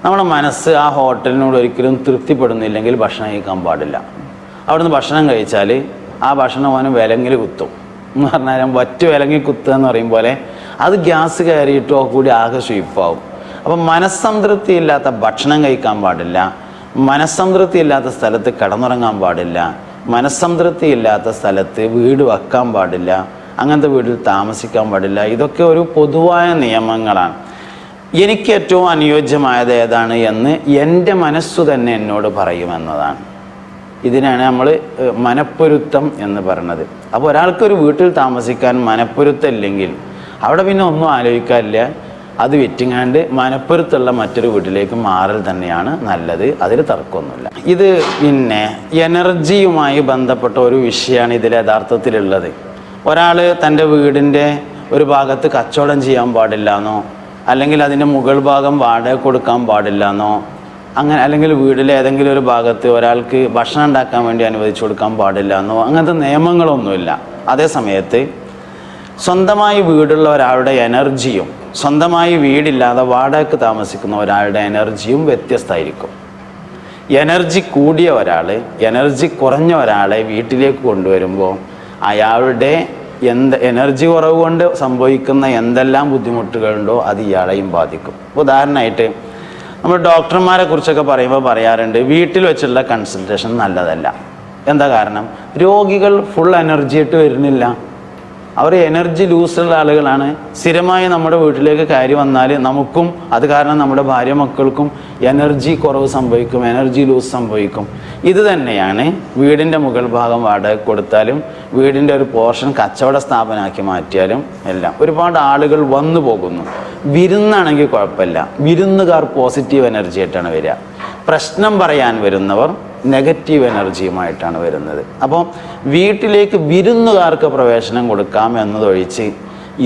നമ്മുടെ മനസ്സ് ആ ഹോട്ടലിനോട് ഒരിക്കലും തൃപ്തിപ്പെടുന്നില്ലെങ്കിൽ ഭക്ഷണം കഴിക്കാൻ പാടില്ല. അവിടുന്ന് ഭക്ഷണം കഴിച്ചാൽ ആ ഭക്ഷണം അവന് വിലങ്ങിൽ കുത്തും എന്ന് പറഞ്ഞാൽ വറ്റ് വിലങ്ങി കുത്തുക എന്ന് പറയും പോലെ അത് ഗ്യാസ് കയറിയിട്ടോ കൂടി ആകെ സ്വീപ്പാവും. അപ്പം മനസ്സംതൃപ്തി ഇല്ലാത്ത ഭക്ഷണം കഴിക്കാൻ പാടില്ല, മനസ്സംതൃപ്തി ഇല്ലാത്ത സ്ഥലത്ത് കിടന്നുറങ്ങാൻ പാടില്ല, മനസ്സംതൃപ്തി ഇല്ലാത്ത സ്ഥലത്ത് വീട് വെക്കാൻ പാടില്ല, അങ്ങനത്തെ വീട്ടിൽ താമസിക്കാൻ പാടില്ല. ഇതൊക്കെ ഒരു പൊതുവായ നിയമങ്ങളാണ്. എനിക്ക് ഏറ്റവും അനുയോജ്യമായത് ഏതാണ് എന്ന് എൻ്റെ മനസ്സു തന്നെ എന്നോട് പറയുമെന്നതാണ്. ഇതിനാണ് നമ്മൾ മനപ്പൊരുത്തം എന്ന് പറയുന്നത്. അപ്പോൾ ഒരാൾക്കൊരു വീട്ടിൽ താമസിക്കാൻ മനപ്പൊരുത്തം ഇല്ലെങ്കിൽ അവിടെ പിന്നെ ഒന്നും ആലോചിക്കാനില്ല, അത് വിറ്റിങ്ങാണ്ട് മനപ്പൊരുത്തുള്ള മറ്റൊരു വീട്ടിലേക്ക് മാറൽ തന്നെയാണ് നല്ലത്. അതിൽ തർക്കമൊന്നുമില്ല. ഇത് എനർജിയുമായി ബന്ധപ്പെട്ട ഒരു വിഷയമാണ് ഇതിൽ യഥാർത്ഥത്തിലുള്ളത്. ഒരാൾ തൻ്റെ വീടിൻ്റെ ഒരു ഭാഗത്ത് കച്ചവടം ചെയ്യാൻ പാടില്ല എന്നോ അല്ലെങ്കിൽ അതിൻ്റെ മുകൾ ഭാഗം വാടക കൊടുക്കാൻ പാടില്ല എന്നോ അങ്ങനെ അല്ലെങ്കിൽ വീട്ടിലെ ഏതെങ്കിലും ഒരു ഭാഗത്ത് ഒരാൾക്ക് ഭക്ഷണം ഉണ്ടാക്കാൻ വേണ്ടി അനുവദിച്ചു കൊടുക്കാൻ പാടില്ല എന്നോ അങ്ങനത്തെ നിയമങ്ങളൊന്നുമില്ല. അതേ സമയത്ത് സ്വന്തമായി വീടുള്ള ഒരാളുടെ എനർജിയും സ്വന്തമായി വീടില്ലാതെ വാടകയ്ക്ക് താമസിക്കുന്ന ഒരാളുടെ എനർജിയും വ്യത്യസ്തമായിരിക്കും. എനർജി കൂടിയ ഒരാൾ എനർജി കുറഞ്ഞ ഒരാളെ വീട്ടിലേക്ക് കൊണ്ടുവരുമ്പോൾ അയാളുടെ എനർജി കുറവ് കൊണ്ട് സംഭവിക്കുന്ന എന്തെല്ലാം ബുദ്ധിമുട്ടുകളുണ്ടോ അത് ഇയാളെയും ബാധിക്കും. ഉദാഹരണമായിട്ട് നമ്മൾ ഡോക്ടർമാരെ കുറിച്ചൊക്കെ പറയുമ്പോൾ പറയാറുണ്ട് വീട്ടിൽ വെച്ചുള്ള കൺസൾട്ടേഷൻ നല്ലതല്ല. എന്താ കാരണം? രോഗികൾ ഫുൾ എനർജി ആയിട്ട് വരുന്നില്ല, അവർ എനർജി ലൂസുള്ള ആളുകളാണ്. സ്ഥിരമായി നമ്മുടെ വീട്ടിലേക്ക് കയറി വന്നാൽ നമുക്കും അത് കാരണം നമ്മുടെ ഭാര്യ മക്കൾക്കും എനർജി കുറവ് സംഭവിക്കും, എനർജി ലൂസ് സംഭവിക്കും. ഇത് തന്നെയാണ് വീടിൻ്റെ മുകൾ ഭാഗം വാടക കൊടുത്താലും വീടിൻ്റെ ഒരു പോർഷൻ കച്ചവട സ്ഥാപനമാക്കി മാറ്റിയാലും എല്ലാം. ഒരുപാട് ആളുകൾ വന്നു പോകുന്നു. വിരുന്നാണെങ്കിൽ കുഴപ്പമില്ല, വിരുന്നുകാർ പോസിറ്റീവ് എനർജി ആയിട്ടാണ് വരിക. പ്രശ്നം പറയാൻ വരുന്നവർ നെഗറ്റീവ് എനർജിയുമായിട്ടാണ് വരുന്നത്. അപ്പോൾ വീട്ടിലേക്ക് വിരുന്നുകാർക്ക് പ്രവേശനം കൊടുക്കാം എന്നതൊഴിച്ച്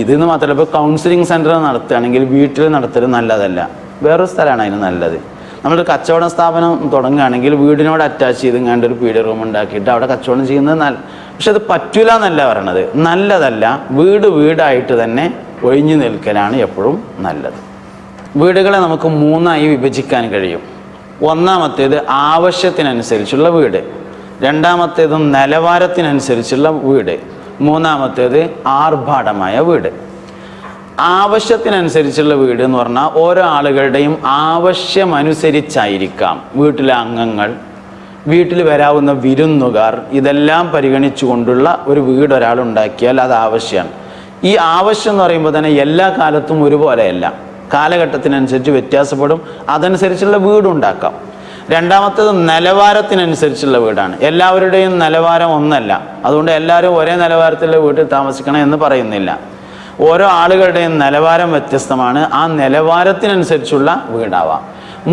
ഇതെന്ന് മാത്രമല്ല, ഇപ്പോൾ കൗൺസിലിംഗ് സെൻറ്റർ നടത്തുകയാണെങ്കിൽ വീട്ടിൽ നടത്തൽ നല്ലതല്ല, വേറൊരു സ്ഥലമാണ് അതിന് നല്ലത്. നമ്മളൊരു കച്ചവട സ്ഥാപനം തുടങ്ങുകയാണെങ്കിൽ വീടിനോട് അറ്റാച്ച് ചെയ്ത് കണ്ട് ഒരു പീഡിയ റൂം ഉണ്ടാക്കിയിട്ട് അവിടെ കച്ചവടം ചെയ്യുന്നത് നല്ല. പക്ഷെ അത് പറ്റൂല എന്നല്ല പറയണത്, നല്ലതല്ല. വീടായിട്ട് തന്നെ ഒഴിഞ്ഞു നിൽക്കലാണ് എപ്പോഴും നല്ലത്. വീടുകളെ നമുക്ക് മൂന്നായി വിഭജിക്കാൻ കഴിയും. ഒന്നാമത്തേത് ആവശ്യത്തിനനുസരിച്ചുള്ള വീട്, രണ്ടാമത്തേത് നിലവാരത്തിനനുസരിച്ചുള്ള വീട്, മൂന്നാമത്തേത് ആർഭാടമായ വീട്. ആവശ്യത്തിനനുസരിച്ചുള്ള വീട് എന്ന് പറഞ്ഞാൽ ഓരോ ആളുകളുടെയും ആവശ്യമനുസരിച്ചായിരിക്കാം വീട്ടിലെ അംഗങ്ങൾ, വീട്ടിൽ വരാവുന്ന വിരുന്നുകാർ, ഇതെല്ലാം പരിഗണിച്ചുകൊണ്ടുള്ള ഒരു വീട് ഒരാളുണ്ടാക്കിയാൽ അത് ആവശ്യമാണ്. ഈ ആവശ്യം എന്ന് പറയുമ്പോൾ തന്നെ എല്ലാ കാലത്തും ഒരുപോലെയല്ല, കാലഘട്ടത്തിനനുസരിച്ച് വ്യത്യാസപ്പെടും. അതനുസരിച്ചുള്ള വീടുണ്ടാക്കാം. രണ്ടാമത്തേത് നിലവാരത്തിനനുസരിച്ചുള്ള വീടാണ്. എല്ലാവരുടെയും നിലവാരം ഒന്നല്ല, അതുകൊണ്ട് എല്ലാവരും ഒരേ നിലവാരത്തിലുള്ള വീട്ടിൽ താമസിക്കണം എന്ന് പറയുന്നില്ല. ഓരോ ആളുകളുടെയും നിലവാരം വ്യത്യസ്തമാണ്, ആ നിലവാരത്തിനനുസരിച്ചുള്ള വീടാവാം.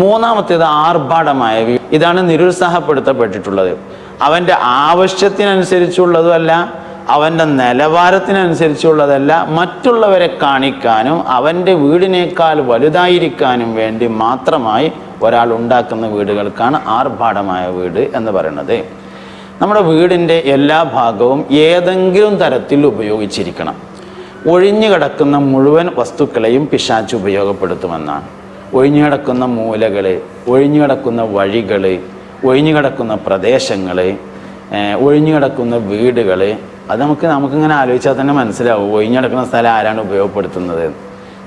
മൂന്നാമത്തേത് ആർഭാടമായ വീട്. ഇതാണ് നിരുത്സാഹപ്പെടുത്തപ്പെട്ടിട്ടുള്ളത്. അവൻ്റെ ആവശ്യത്തിനനുസരിച്ചുള്ളതുമല്ല, അവൻ്റെ നിലവാരത്തിനനുസരിച്ചുള്ളതല്ല, മറ്റുള്ളവരെ കാണിക്കാനും അവൻ്റെ വീടിനേക്കാൾ വലുതായിരിക്കാനും വേണ്ടി മാത്രമായി ഒരാൾ ഉണ്ടാക്കുന്ന വീടുകൾക്കാണ് ആർഭാടമായ വീട് എന്ന് പറയുന്നത്. നമ്മുടെ വീടിൻ്റെ എല്ലാ ഭാഗവും ഏതെങ്കിലും തരത്തിൽ ഉപയോഗിച്ചിരിക്കണം. ഒഴിഞ്ഞു കിടക്കുന്ന മുഴുവൻ വസ്തുക്കളെയും പിശാച് ഉപയോഗപ്പെടുത്തുമെന്നാണ്. ഒഴിഞ്ഞു കിടക്കുന്ന മൂലകൾ, ഒഴിഞ്ഞു കിടക്കുന്ന വഴികൾ, ഒഴിഞ്ഞു കിടക്കുന്ന പ്രദേശങ്ങൾ, ഒഴിഞ്ഞു കിടക്കുന്ന വീടുകൾ, അത് നമുക്കിങ്ങനെ ആലോചിച്ചാൽ തന്നെ മനസ്സിലാവും ഒഴിഞ്ഞു കിടക്കുന്ന സ്ഥലം ആരാണ് ഉപയോഗപ്പെടുത്തുന്നത്.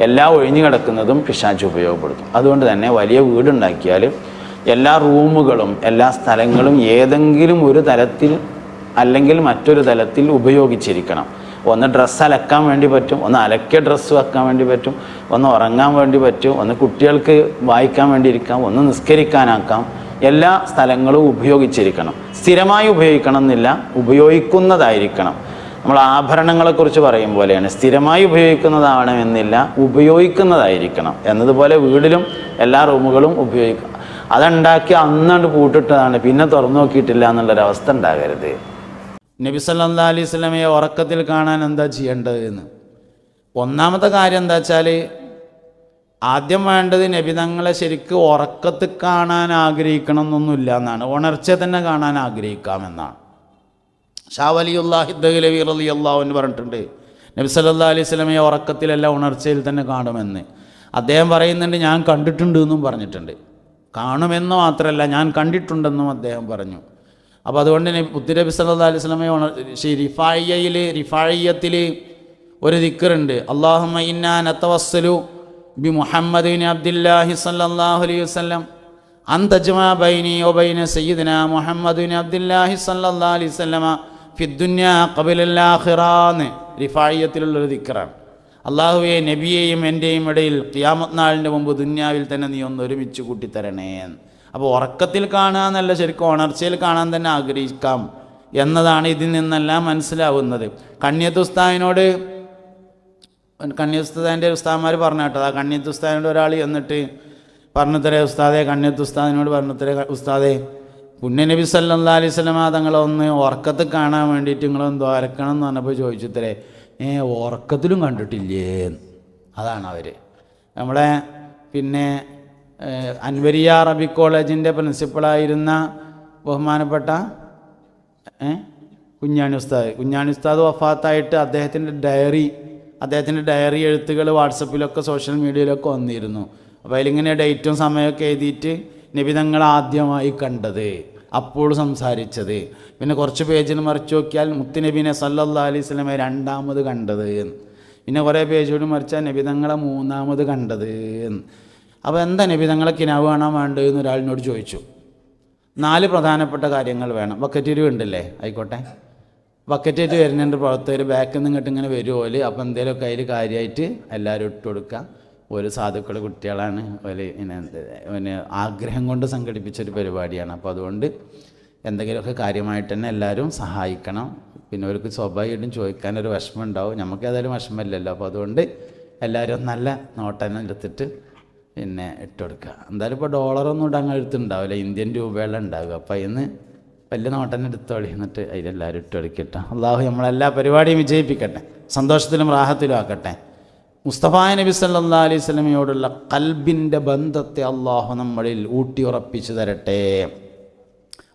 എല്ലാ ഒഴിഞ്ഞു കിടക്കുന്നതും പിശാച് ഉപയോഗപ്പെടുത്തും. അതുകൊണ്ട് തന്നെ വലിയ വീടുണ്ടാക്കിയാൽ എല്ലാ റൂമുകളും എല്ലാ സ്ഥലങ്ങളും ഏതെങ്കിലും ഒരു തലത്തിൽ അല്ലെങ്കിൽ മറ്റൊരു തലത്തിൽ ഉപയോഗിച്ചിരിക്കണം. ഒന്ന് ഡ്രസ്സ് അലക്കാൻ വേണ്ടി പറ്റും, ഒന്ന് അലക്കിയ ഡ്രസ്സ് വെക്കാൻ വേണ്ടി പറ്റും, ഒന്ന് ഉറങ്ങാൻ വേണ്ടി പറ്റും, ഒന്ന് കുട്ടികൾക്ക് വായിക്കാൻ വേണ്ടി ഇരിക്കാം, ഒന്ന് നിസ്കരിക്കാനാക്കാം. എല്ലാ സ്ഥലങ്ങളും ഉപയോഗിച്ചിരിക്കണം. സ്ഥിരമായി ഉപയോഗിക്കണം എന്നില്ല, ഉപയോഗിക്കുന്നതായിരിക്കണം. നമ്മൾ ആഭരണങ്ങളെക്കുറിച്ച് പറയും പോലെയാണ്, സ്ഥിരമായി ഉപയോഗിക്കുന്നതാവണമെന്നില്ല, ഉപയോഗിക്കുന്നതായിരിക്കണം എന്നതുപോലെ വീടിലും എല്ലാ റൂമുകളും ഉപയോഗിക്കണം. അതുണ്ടാക്കി അന്നാണ്ട് പൂട്ടിട്ടതാണ്, പിന്നെ തുറന്നു നോക്കിയിട്ടില്ല എന്നുള്ളൊരവസ്ഥ ഉണ്ടാകരുത്. നബി സല്ലല്ലാഹു അലൈഹി വസല്ലമയെ ഉറക്കത്തിൽ കാണാൻ എന്താ ചെയ്യേണ്ടത് എന്ന്. ഒന്നാമത്തെ കാര്യം എന്താ വെച്ചാൽ, ആദ്യം വേണ്ടത് നബി തങ്ങളെ ശരിക്ക് ഉറക്കത്തിൽ കാണാൻ ആഗ്രഹിക്കണം എന്നൊന്നുമില്ല എന്നാണ്, ഉണർച്ച തന്നെ കാണാൻ ആഗ്രഹിക്കാമെന്നാണ്. ഷാ വലിയുല്ലാഹി ദഹ്ലവി റളിയല്ലാഹു അൻഹു പറഞ്ഞിട്ടുണ്ട്, നബി സല്ലല്ലാഹു അലൈഹി വസല്ലമയെ ഉറക്കത്തിലല്ല ഉണർച്ചയിൽ തന്നെ കാണുമെന്ന്. അദ്ദേഹം പറയുന്നുണ്ട്, ഞാൻ കണ്ടിട്ടുണ്ട് എന്നും പറഞ്ഞിട്ടുണ്ട്. കാണുമെന്ന് മാത്രമല്ല, ഞാൻ കണ്ടിട്ടുണ്ടെന്നും അദ്ദേഹം പറഞ്ഞു. അപ്പോൾ അതുകൊണ്ട് നബി സല്ലല്ലാഹു അലൈഹി വസല്ലമയെ റിഫായിയത്തിൽ ഒരു ദിക്റുണ്ട്, അല്ലാഹുമ്മ ഇന്നാ നതവസ്സലു ബി മുഹമ്മദ് ബിൻ അബ്ദുല്ലാഹി സല്ലല്ലാഹു അലൈഹി വസല്ലം അൻ തജ്മഅ ബൈനി വബൈന സയ്യിദിനാ മുഹമ്മദ് ബിൻ അബ്ദുല്ലാഹി സല്ലല്ലാഹു അലൈഹി വസല്ലമ ഫിദ്ദുന്യാ ഖബലൽ ആഖിറാന്ന് റിഫായിയത്തിലുള്ളൊരു ദിക്റാണ്. അള്ളാഹുവെ, നബിയെയും എൻ്റെയും ഇടയിൽ ഖിയാമത്ത് നാളിൻ്റെ മുമ്പ് ദുന്യാവിൽ തന്നെ നീ ഒന്ന് ഒരുമിച്ച് കൂട്ടിത്തരണേ. അപ്പോൾ ഉറക്കത്തിൽ കാണുക എന്നല്ല, ശരിക്കും ഉണർച്ചയിൽ കാണാൻ തന്നെ ആഗ്രഹിക്കാം എന്നതാണ് ഇതിൽ നിന്നെല്ലാം മനസ്സിലാവുന്നത്. കണ്യത്തുസ്താദിനോട് കണ്യത്തുസ്താദിൻ്റെ ഉസ്താദന്മാർ പറഞ്ഞു കേട്ടോ, ആ കണ്യത്തുസ്താദിനോട് ഒരാൾ എന്നിട്ട് പറഞ്ഞു തരേ ഉസ്താദെ, കണ്യത്തുസ്താദിനോട് പറഞ്ഞു തരേ ഉസ്താദെ, പുണ്യനബി സല്ലല്ലാഹു അലൈഹി വസല്ലമ തങ്ങളൊന്ന് ഉറക്കത്തിൽ കാണാൻ വേണ്ടിയിട്ട് നിങ്ങളൊന്ന് ദ്വാരക്കണം എന്ന് പറഞ്ഞപ്പോൾ ചോദിച്ചു തരേ, ഉറക്കത്തിലും കണ്ടിട്ടില്ലേ. അതാണ് അവർ നമ്മളെ പിന്നെ അൻവരിയ അറബിക് കോളേജിൻ്റെ പ്രിൻസിപ്പളായിരുന്ന ബഹുമാനപ്പെട്ട കുഞ്ഞാണി ഉസ്താദ് വഫാത്തായിട്ട് അദ്ദേഹത്തിൻ്റെ ഡയറി എഴുത്തുകൾ വാട്സപ്പിലൊക്കെ സോഷ്യൽ മീഡിയയിലൊക്കെ വന്നിരുന്നു. അപ്പോൾ അതിലിങ്ങനെ ഡേറ്റും സമയമൊക്കെ എഴുതിയിട്ട് നബി തങ്ങൾ ആദ്യമായി കണ്ടത്, അപ്പോൾ സംസാരിച്ചത്, പിന്നെ കുറച്ച് പേജിൽ മറിച്ച് നോക്കിയാൽ മുത്തുനബീനെ സല്ലല്ലാഹു അലൈഹി വസല്ലമയെ രണ്ടാമത് കണ്ടത് എന്ന്, പിന്നെ കുറേ പേജോട് മറിച്ചാൽ നബി തങ്ങളെ മൂന്നാമത് കണ്ടത് എന്ന്. അപ്പോൾ എന്താ നബി തങ്ങളെ കിനാവ് കാണാൻ വേണ്ടത് എന്ന് ഒരാളിനോട് ചോദിച്ചു. 4 പ്രധാനപ്പെട്ട കാര്യങ്ങൾ വേണം. ബക്കറ്റ് ഉണ്ടല്ലേ, ആയിക്കോട്ടെ. ബക്കറ്റായിട്ട് വരുന്നുണ്ട് പ്രവർത്തകർ, ബാക്കിൽ നിന്ന് ഇങ്ങോട്ട് ഇങ്ങനെ വരുമോല്. അപ്പോൾ എന്തെങ്കിലുമൊക്കെ അതിൽ കാര്യമായിട്ട് എല്ലാവരും ഇട്ട് കൊടുക്കുക. ഒരു സാധുക്കൾ കുട്ടികളാണ്, പിന്നെ ആഗ്രഹം കൊണ്ട് സംഘടിപ്പിച്ചൊരു പരിപാടിയാണ്. അപ്പോൾ അതുകൊണ്ട് എന്തെങ്കിലുമൊക്കെ കാര്യമായിട്ട് തന്നെ എല്ലാവരും സഹായിക്കണം. പിന്നെ അവർക്ക് സ്വാഭാവികമായിട്ടും ചോദിക്കാനൊരു വിഷമം ഉണ്ടാവും, നമുക്ക് ഏതായാലും വിഷമമില്ലല്ലോ. അപ്പോൾ അതുകൊണ്ട് എല്ലാവരും നല്ല നോട്ടന്നെ എടുത്തിട്ട് പിന്നെ ഇട്ട് കൊടുക്കുക. എന്തായാലും ഇപ്പോൾ ഡോളറൊന്നും ഇടാൻ എടുത്തുണ്ടാവില്ല, ഇന്ത്യൻ രൂപയെല്ലാം ഉണ്ടാവുക. അപ്പോൾ അതിന് വലിയ നോട്ടന്നെ എടുത്തോളി, എന്നിട്ട് അതിലെല്ലാവരും ഇട്ട് കൊടുക്കട്ടെ. അള്ളാഹു നമ്മളെല്ലാ പരിപാടിയും വിജയിപ്പിക്കട്ടെ, സന്തോഷത്തിലും റാഹത്തിലും ആക്കട്ടെ. മുസ്തഫ നബി സല്ലല്ലാഹു അലൈഹി വസല്ലമയോടുള്ള ഖൽബിൻ്റെ ബന്ധത്തെ അള്ളാഹു നമ്മളിൽ ഊട്ടിയുറപ്പിച്ചു തരട്ടെ.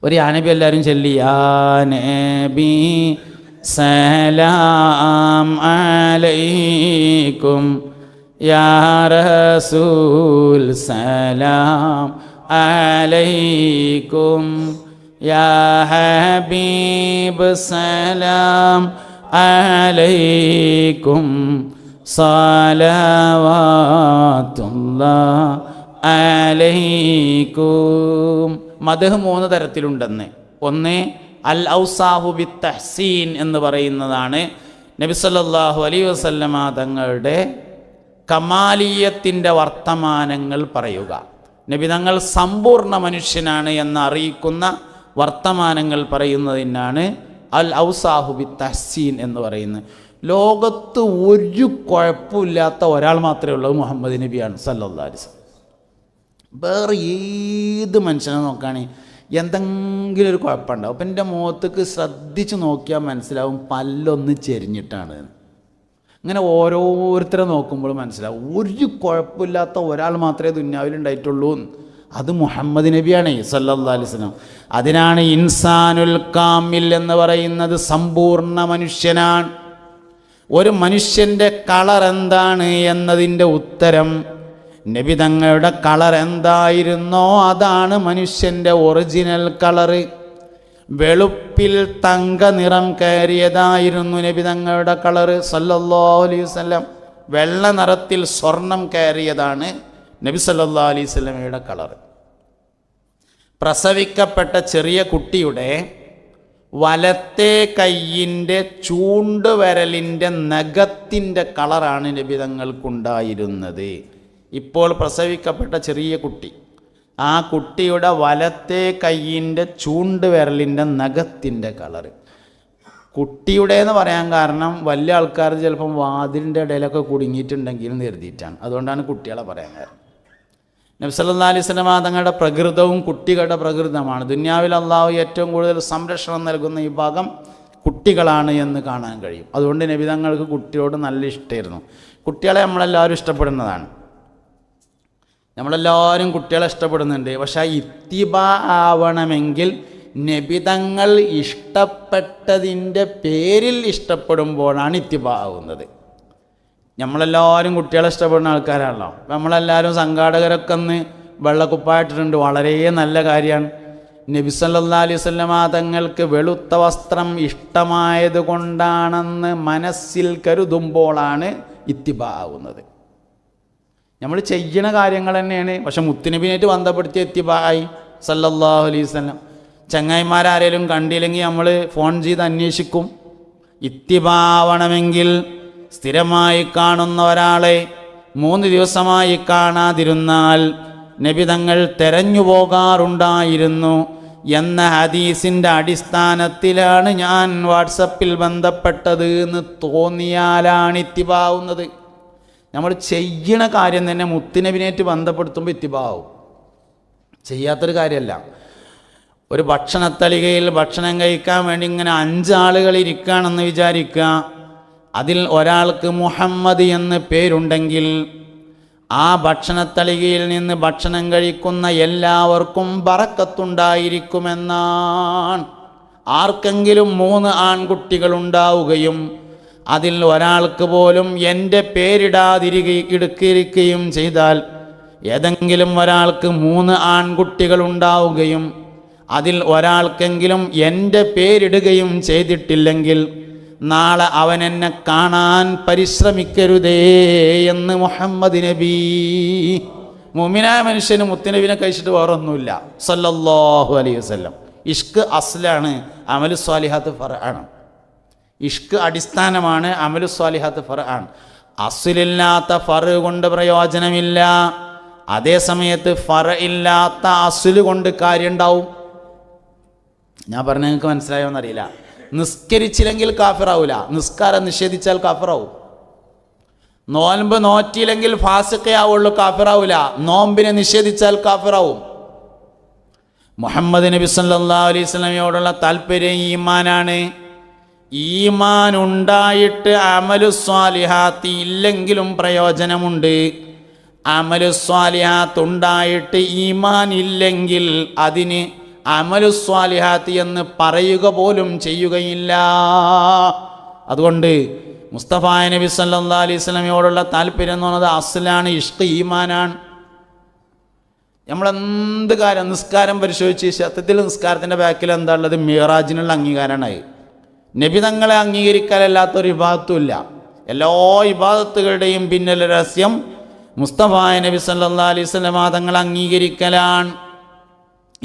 ഒരു യാ നബി എല്ലാവരും ചൊല്ലി, യാ നബി സലാം അലൈക്കും, യാ റസൂൽ സലാം അലൈക്കും, യാ ഹബീബ് സലാം അലൈക്കും, സലവാത്തുല്ലാഹി അലൈക്കും. മദ്ഹ് 3 തരത്തിലുണ്ടെന്ന്. ഒന്ന് അൽ ഔസാഹു ബിത് തഹ്സീൻ എന്ന് പറയുന്നതാണ് നബി സല്ലല്ലാഹു അലൈഹി വസല്ലമ തങ്ങളുടെ കമാലിയത്തിൻ്റെ വർത്തമാനങ്ങൾ പറയുക. നബി തങ്ങൾ സമ്പൂർണ്ണ മനുഷ്യനാണ് എന്ന് അറിയിക്കുന്ന വർത്തമാനങ്ങൾ പറയുന്നതിനാണ് അൽ ഔസാഹു ബിത് തഹ്സീൻ എന്ന് പറയുന്നത്. ലോകത്ത് ഒരു കുഴപ്പമില്ലാത്ത ഒരാൾ മാത്രമേ ഉള്ളൂ, മുഹമ്മദ് നബിയാണ് സല്ലല്ലാഹു അലൈഹി വസല്ലം. വേറെ ഏത് മനുഷ്യനെ നോക്കുകയാണെങ്കിൽ എന്തെങ്കിലും ഒരു കുഴപ്പമുണ്ടാവും. അപ്പം എൻ്റെ മുഖത്തേക്ക് ശ്രദ്ധിച്ച് നോക്കിയാൽ മനസ്സിലാവും പല്ലൊന്ന് ചെരിഞ്ഞിട്ടാണ്. ഇങ്ങനെ ഓരോരുത്തരെ നോക്കുമ്പോൾ മനസ്സിലാവും ഒരു കുഴപ്പമില്ലാത്ത ഒരാൾ മാത്രമേ ദുന്യാവിലുണ്ടായിട്ടുള്ളൂ, അത് മുഹമ്മദ് നബിയാണ് സല്ലല്ലാഹു അലൈഹി വസല്ലം. അതിനാണ് ഇൻസാനുൽ കാമിൽ എന്ന് പറയുന്നത്, സമ്പൂർണ്ണ മനുഷ്യനാണ്. ഒരു മനുഷ്യൻ്റെ കളർ എന്താണ് എന്നതിൻ്റെ ഉത്തരം നബി തങ്ങളുടെ കളർ എന്തായിരുന്നോ അതാണ് മനുഷ്യൻ്റെ ഒറിജിനൽ കളറ്. വെളുപ്പിൽ തങ്ക നിറം കയറിയതായിരുന്നു നബി തങ്ങളുടെ കളറ് സല്ലല്ലാഹു അലൈഹി വസല്ലം. വെള്ള നിറത്തിൽ സ്വർണം കയറിയതാണ് നബി സല്ലല്ലാഹു അലൈഹി വസല്ലമയുടെ കളറ്. പ്രസവിക്കപ്പെട്ട ചെറിയ കുട്ടിയുടെ വലത്തെ കൈയിൻ്റെ ചൂണ്ടുവിരലിൻ്റെ നഖത്തിൻ്റെ കളറാണ് നബി തങ്ങൾക്കുണ്ടായിരുന്നത്. ഇപ്പോൾ പ്രസവിക്കപ്പെട്ട ചെറിയ കുട്ടി, ആ കുട്ടിയുടെ വലത്തെ കൈയിൻ്റെ ചൂണ്ടുവിരലിൻ്റെ നഖത്തിൻ്റെ കളറ്. കുട്ടിയുടെ എന്ന് പറയാൻ കാരണം വലിയ ആൾക്കാർ ചിലപ്പം വാതിലിൻ്റെ ഇടയിലൊക്കെ കുടുങ്ങിയിട്ടുണ്ടെങ്കിൽ എന്ന് കരുതിയിട്ടാണ്, അതുകൊണ്ടാണ് കുട്ടികളെ പറയാൻ കാരണം. നബി സല്ലല്ലാഹു അലൈഹി വസല്ലം തങ്ങളുടെ പ്രകൃതവും കുട്ടികളുടെ പ്രകൃതമാണ്. ദുനിയാവിൽ അള്ളാഹു ഏറ്റവും കൂടുതൽ സംരക്ഷണം നൽകുന്ന ഈ ഭാഗം കുട്ടികളാണ് എന്ന് കാണാൻ കഴിയും. അതുകൊണ്ട് നബി തങ്ങൾക്ക് കുട്ടിയോട് നല്ല ഇഷ്ടമായിരുന്നു. കുട്ടികളെ നമ്മളെല്ലാവരും ഇഷ്ടപ്പെടുന്നതാണ്, നമ്മളെല്ലാവരും കുട്ടികളെ ഇഷ്ടപ്പെടുന്നുണ്ട്. പക്ഷേ ഇത്തിബാ ആവണമെങ്കിൽ നബി തങ്ങൾ ഇഷ്ടപ്പെട്ടതിൻ്റെ പേരിൽ ഇഷ്ടപ്പെടുമ്പോഴാണ് ഇത്തിബാ ആവുന്നത്. നമ്മളെല്ലാവരും കുട്ടികളെ ഇഷ്ടപ്പെടുന്ന ആൾക്കാരാണല്ലോ. നമ്മളെല്ലാവരും സംഘാടകരൊക്കെ ഒന്ന് വെള്ളക്കുപ്പായിട്ടിട്ടുണ്ട്, വളരെ നല്ല കാര്യമാണ്. നബി സല്ലല്ലാഹു അലൈഹി വസല്ലമ തങ്ങൾക്ക് വെളുത്ത വസ്ത്രം ഇഷ്ടമായത് കൊണ്ടാണെന്ന് മനസ്സിൽ കരുതുമ്പോഴാണ് ഇത്തിബാ ആവുന്നത്. നമ്മൾ ചെയ്യുന്ന കാര്യങ്ങൾ തന്നെയാണ്, പക്ഷെ മുത്തുനബിനായിട്ട് ബന്ധപ്പെടുത്തിയ ഇത്തിബായി സല്ലല്ലാഹു അലൈഹി വസല്ലം. ചങ്ങായിമാരാരേലും കണ്ടില്ലെങ്കിൽ നമ്മൾ ഫോൺ ചെയ്ത് അന്വേഷിക്കും. ഇത്തിബാ ആവണമെങ്കിൽ സ്ഥിരമായി കാണുന്ന ഒരാളെ 3 ദിവസമായി കാണാതിരുന്നാൽ നബി തങ്ങൾ തെരഞ്ഞു പോകാറുണ്ടായിരുന്നു എന്ന ഹദീസിൻ്റെ അടിസ്ഥാനത്തിലാണ് ഞാൻ വാട്സപ്പിൽ ബന്ധപ്പെട്ടത് എന്ന് തോന്നിയാലാണ് ഇത്തിബാവുന്നത്. നമ്മൾ ചെയ്യണ കാര്യം തന്നെ മുത്തുനബിനായിട്ട് ബന്ധപ്പെടുത്തുമ്പോൾ ഇത്തിബാവും, ചെയ്യാത്തൊരു കാര്യമല്ല. ഒരു ഭക്ഷണത്തളികയിൽ ഭക്ഷണം കഴിക്കാൻ വേണ്ടി ഇങ്ങനെ 5 ആളുകൾ ഇരിക്കുകയാണെന്ന് വിചാരിക്കുക. അതിൽ ഒരാൾക്ക് മുഹമ്മദ് എന്ന് പേരുണ്ടെങ്കിൽ ആ ഭക്ഷണത്തളികയിൽ നിന്ന് ഭക്ഷണം കഴിക്കുന്ന എല്ലാവർക്കും ബറക്കത്തുണ്ടായിരിക്കുമെന്നാണ്. ആർക്കെങ്കിലും 3 ആൺകുട്ടികളുണ്ടാവുകയും അതിൽ ഒരാൾക്ക് പോലും എൻ്റെ പേരിടാതിരിക്കുകയും ചെയ്താൽ, ഏതെങ്കിലും ഒരാൾക്ക് 3 ആൺകുട്ടികളുണ്ടാവുകയും അതിൽ ഒരാൾക്കെങ്കിലും എൻ്റെ പേരിടുകയും ചെയ്തിട്ടില്ലെങ്കിൽ നാളെ അവൻ എന്നെ കാണാൻ പരിശ്രമിക്കരുതേ എന്ന് മുഹമ്മദ് നബി. മുഅ്മിനായ മനുഷ്യന് മുത്തുനബിനെ കഴിച്ചിട്ട് വേറൊന്നുമില്ല സല്ലല്ലാഹു അലൈഹി വസല്ലം. ഇഷ്ക് അസ്ലാണ്, അമലു സ്വാലിഹാത്ത് ഫർആണ്. ഇഷ്ക് അടിസ്ഥാനമാണ്, അമലു സ്വാലിഹാത്ത് ഫർആണ്. അസ്ലില്ലാത്ത ഫർ കൊണ്ട് പ്രയോജനമില്ല. അതേ സമയത്ത് ഫർ ഇല്ലാത്ത അസ്ല് കൊണ്ട് കാര്യം ഉണ്ടാവും. ഞാൻ പറഞ്ഞ നിങ്ങൾക്ക് മനസ്സിലായോ എന്നറിയില്ല. നിസ്കരിച്ചില്ലെങ്കിൽ കാഫിറാവൂല, നിസ്കാരം നിഷേധിച്ചാൽ കാഫിറാവും. നോൻപ് നോറ്റിയില്ലെങ്കിൽ ഫാസിഖയാവുള്ളൂ, കാഫിറാവൂല. നോമ്പിനെ നിഷേധിച്ചാൽ കാഫിറാവും. മുഹമ്മദ് നബി സല്ലല്ലാഹു അലൈഹി വസല്ലമയോടുള്ള താല്പര്യം ഈമാനാണ്. ഈമാൻ ഉണ്ടായിട്ട് അമലു സ്വാലിഹാത്ത് ഇല്ലെങ്കിലും പ്രയോജനമുണ്ട്. അമലു സ്വാലിഹാത്ത് ഉണ്ടായിട്ട് ഈമാൻ ഇല്ലെങ്കിൽ അതിന് അമലു സ്വാലിഹാത്ത് എന്ന് പറയുക പോലും ചെയ്യുകയില്ല. അതുകൊണ്ട് മുസ്തഫ നബി സല്ലല്ലാഹു അലൈഹി വസല്ലമയോടുള്ള താല്പര്യം എന്ന് പറയുന്നത് അസ്ലാണ്, ഇഷ്ക് ഈമാനാണ്. നമ്മളെന്ത് കാര്യം, നിസ്കാരം പരിശോധിച്ച് സത്യത്തിൽ നിസ്കാരത്തിൻ്റെ ബാക്കിൽ എന്താ ഉള്ളത്? മിറാജിനുള്ള അംഗീകാരമാണ്. നബി തങ്ങളെ അംഗീകരിക്കാനല്ലാത്തൊരു ഇബാദത്തും ഇല്ല. എല്ലാ ഇബാദത്തുകളുടെയും പിന്നിൽ രഹസ്യം മുസ്തഫ നബി സല്ലല്ലാഹു അലൈഹി വസല്ലമ തങ്ങളെ അംഗീകരിക്കലാണ്.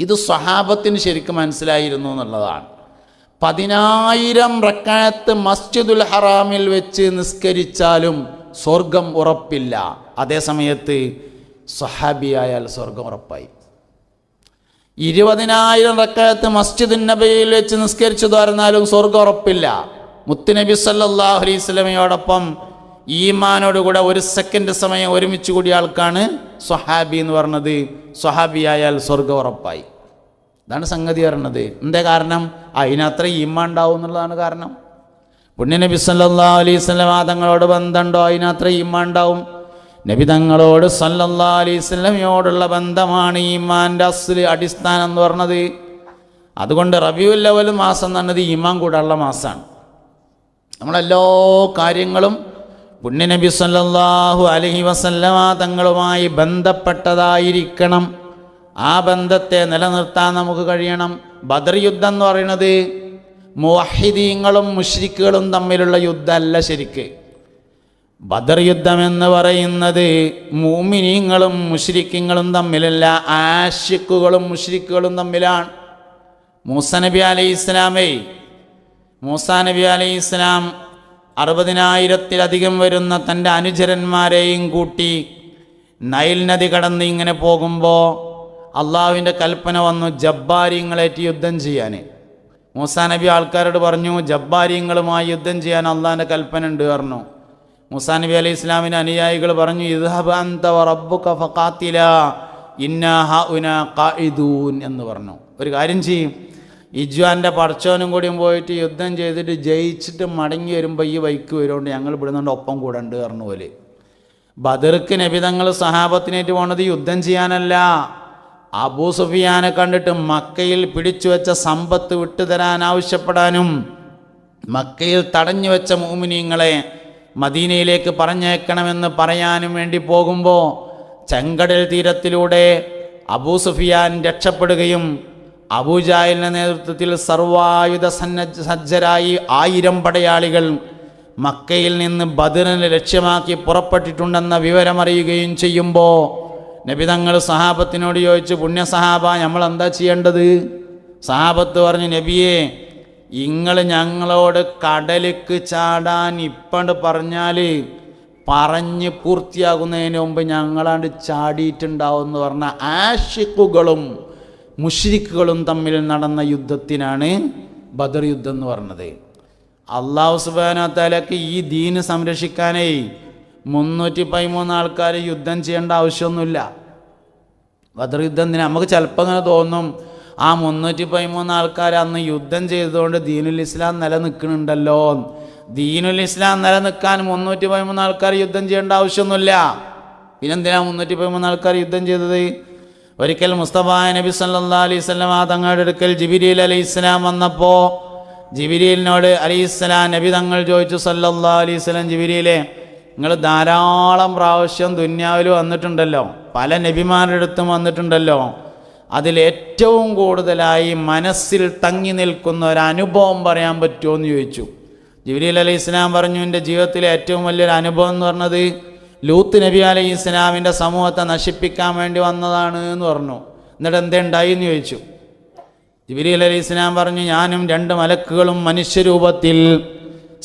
ഇത് സ്വഹാബത്തിന് ശരിക്കും മനസ്സിലായിരുന്നു എന്നുള്ളതാണ്. 10,000 റക്അത്ത് മസ്ജിദുൽ ഹറാമിൽ വെച്ച് നിസ്കരിച്ചാലും സ്വർഗം ഉറപ്പില്ല. അതേ സമയത്ത് സ്വഹാബിയായാൽ സ്വർഗം ഉറപ്പായി. 20,000 റക്അത്ത് മസ്ജിദുൻ നബിയിൽ വെച്ച് നിസ്കരിച്ചു തുറന്നാലും സ്വർഗം ഉറപ്പില്ല. മുത്തുനബി സല്ലല്ലാഹു അലൈഹി വസല്ലമയോടൊപ്പം ഈമാനോടുകൂടെ 1 സെക്കൻഡ് സമയം ഒരുമിച്ച് കൂടിയ ആൾക്കാണ് സ്വഹാബി എന്ന് പറഞ്ഞത്. സ്വഹാബിയായാൽ സ്വർഗം ഉറപ്പായി. ഇതാണ് സംഗതി പറഞ്ഞത്. എന്താ കാരണം? അതിനത്ര ഈമാൻ ഉണ്ടാവും എന്നുള്ളതാണ് കാരണം. പുണ്യനബി സല്ലല്ലാഹു അലൈഹി വസല്ലമ തങ്ങളോട് ബന്ധമുണ്ടോ? അതിനത്ര ഈമാൻ ഉണ്ടാവും. നബി തങ്ങളോട് സല്ലല്ലാഹു അലൈഹി വസല്ലമയോടുള്ള ബന്ധമാണ് ഈമാൻ്റെ അസ്ല്, അടിസ്ഥാനം എന്ന് പറഞ്ഞത്. അതുകൊണ്ട് റബീഉൽ അവ്വൽ മാസം എന്ന് പറഞ്ഞത് ഈമാൻ കൂടാനുള്ള മാസമാണ്. നമ്മളെല്ലാ കാര്യങ്ങളും പുണ്യനബി സല്ലല്ലാഹു അലൈഹി വസല്ലമ തങ്ങളുമായി ബന്ധപ്പെട്ടതായിരിക്കണം. ആ ബന്ധത്തെ നിലനിർത്താൻ നമുക്ക് കഴിയണം. ബദർ യുദ്ധം എന്ന് പറയുന്നത് മുവഹിദീങ്ങളും മുശ്രിക്കുകളും തമ്മിലുള്ള യുദ്ധമല്ല. ശരിക്ക് ബദർ യുദ്ധം എന്ന് പറയുന്നത് മുഅ്മിനീങ്ങളും മുശ്രിക്കുകളും തമ്മിലല്ല, ആശിക്കുകളും മുശ്രിക്കുകളും തമ്മിലാണ്. മൂസാ നബി അലൈഹിസ്സലാം 60,000-ത്തിലധികം വരുന്ന തൻ്റെ അനുചരന്മാരെയും കൂട്ടി നൈൽ നദി കടന്ന് ഇങ്ങനെ പോകുമ്പോൾ അള്ളാഹുവിൻ്റെ കൽപ്പന വന്നു ജബ്ബാരിങ്ങളേറ്റ് യുദ്ധം ചെയ്യാൻ. മൂസാ നബി ആൾക്കാരോട് പറഞ്ഞു, ജബ്ബാരിങ്ങളുമായി യുദ്ധം ചെയ്യാൻ അള്ളാഹിൻ്റെ കൽപ്പന ഉണ്ട് പറഞ്ഞു. മൂസാ നബി അലൈഹി ഇസ്ലാമിൻ്റെ അനുയായികൾ പറഞ്ഞു, ഇദ്ഹബ് അൻത വറബ്ബുക ഫഖാതിലാ ഇന്നാ ഹഉനാ ഖാഇദൂൻ എന്ന് പറഞ്ഞു. ഒരു കാര്യം ചെയ്യും, ഇജ്വാൻ്റെ പടച്ചോനും കൂടിയും പോയിട്ട് യുദ്ധം ചെയ്തിട്ട് ജയിച്ചിട്ട് മടങ്ങി വരുമ്പോൾ ഈ വൈക്ക് വരുകൊണ്ട് ഞങ്ങൾ ഇവിടുന്നുണ്ട് ഒപ്പം കൂടെ ഉണ്ട് പറഞ്ഞു പോലെ. ബദർക്ക് നബി തങ്ങൾ സഹാബത്തിനേറ്റ് പോണത് യുദ്ധം ചെയ്യാനല്ല. അബൂ സുഫിയാനെ കണ്ടിട്ട് മക്കയിൽ പിടിച്ചു വെച്ച സമ്പത്ത് വിട്ടുതരാൻ ആവശ്യപ്പെടാനും മക്കയിൽ തടഞ്ഞു വെച്ച മുഅ്മിനീങ്ങളെ മദീനയിലേക്ക് പറഞ്ഞേക്കണമെന്ന് പറയാനും വേണ്ടി പോകുമ്പോൾ ചെങ്കടൽ തീരത്തിലൂടെ അബൂ സുഫിയാൻ രക്ഷപ്പെടുകയും അബൂജാഹിലിൻ്റെ നേതൃത്വത്തിൽ സർവായുധ സജ്ജരായി 1000 പടയാളികൾ മക്കയിൽ നിന്ന് ബദറിനെ ലക്ഷ്യമാക്കി പുറപ്പെട്ടിട്ടുണ്ടെന്ന വിവരമറിയുകയും ചെയ്യുമ്പോൾ നബി തങ്ങൾ സഹാബത്തിനോട് ചോദിച്ചു, പുണ്യ സഹാബ നമ്മൾ എന്താ ചെയ്യേണ്ടത്? സഹാബത്ത് പറഞ്ഞു, നബിയെ നിങ്ങൾ ഞങ്ങളോട് കടലിക്ക് ചാടാൻ ഇപ്പണ്ട് പറഞ്ഞാൽ പറഞ്ഞ് പൂർത്തിയാകുന്നതിന് മുമ്പ് ഞങ്ങളാണ്ട് ചാടിയിട്ടുണ്ടാവും എന്ന് പറഞ്ഞ ആശിക്കുകളും മുശ്രിക്കുകളും തമ്മിൽ നടന്ന യുദ്ധത്തിനാണ് ബദർ യുദ്ധം എന്ന് പറഞ്ഞത്. അല്ലാഹു സുബ്ഹാനഹു വ തആലക്ക് ഈ ദീന് സംരക്ഷിക്കാനേ 313 ആൾക്കാർ യുദ്ധം ചെയ്യേണ്ട ആവശ്യമൊന്നുമില്ല. ബദർ യുദ്ധം നമുക്ക് ചിലപ്പോൾ അങ്ങനെ തോന്നും, ആ 313 ആൾക്കാർ അന്ന് യുദ്ധം ചെയ്തതുകൊണ്ട് ദീനുൽ ഇസ്ലാം നിലനിൽക്കുന്നുണ്ടല്ലോ. ദീനുൽ ഇസ്ലാം നിലനിൽക്കാൻ 313 ആൾക്കാർ യുദ്ധം ചെയ്യേണ്ട ആവശ്യമൊന്നുമില്ല. പിന്നെന്തിനാ 313 ആൾക്കാർ യുദ്ധം ചെയ്തത്? ഒരിക്കൽ മുസ്തഫ നബി സല്ലല്ലാഹു അലൈഹി വസല്ലം തങ്ങളുടെ അടുക്കൽ ജിബ്രീൽ അലൈഹിസ്സലാം വന്നപ്പോൾ ജിബ്രീലിനോട് അലൈഹിസ്സലാം നബി തങ്ങൾ ചോദിച്ചു, സല്ലല്ലാഹു അലൈഹി വസല്ലം, ജിബ്രീലേ, നിങ്ങൾ ധാരാളം പ്രാവശ്യം ദുന്യാവിൽ വന്നിട്ടുണ്ടല്ലോ, പല നബിമാരുടെ അടുത്തും വന്നിട്ടുണ്ടല്ലോ, അതിലേറ്റവും കൂടുതലായി മനസ്സിൽ തങ്ങി നിൽക്കുന്ന ഒരു അനുഭവം പറയാൻ പറ്റുമോ എന്ന് ചോദിച്ചു. ജിബ്രീൽ അലൈഹി ഇസ്ലാം പറഞ്ഞു, എൻ്റെ ജീവിതത്തിലെ ഏറ്റവും വലിയൊരു അനുഭവം എന്ന് പറഞ്ഞത് ലൂത്ത് നബി അലൈഹി ഇസ്ലാമിൻ്റെ സമൂഹത്തെ നശിപ്പിക്കാൻ വേണ്ടി വന്നതാണ് എന്ന് പറഞ്ഞു. എന്നിട്ട് എന്തുണ്ടായി എന്ന് ചോദിച്ചു. ജിബ്രീൽ അലൈഹി ഇസ്ലാം പറഞ്ഞു, ഞാനും 2 മലക്കുകളും മനുഷ്യരൂപത്തിൽ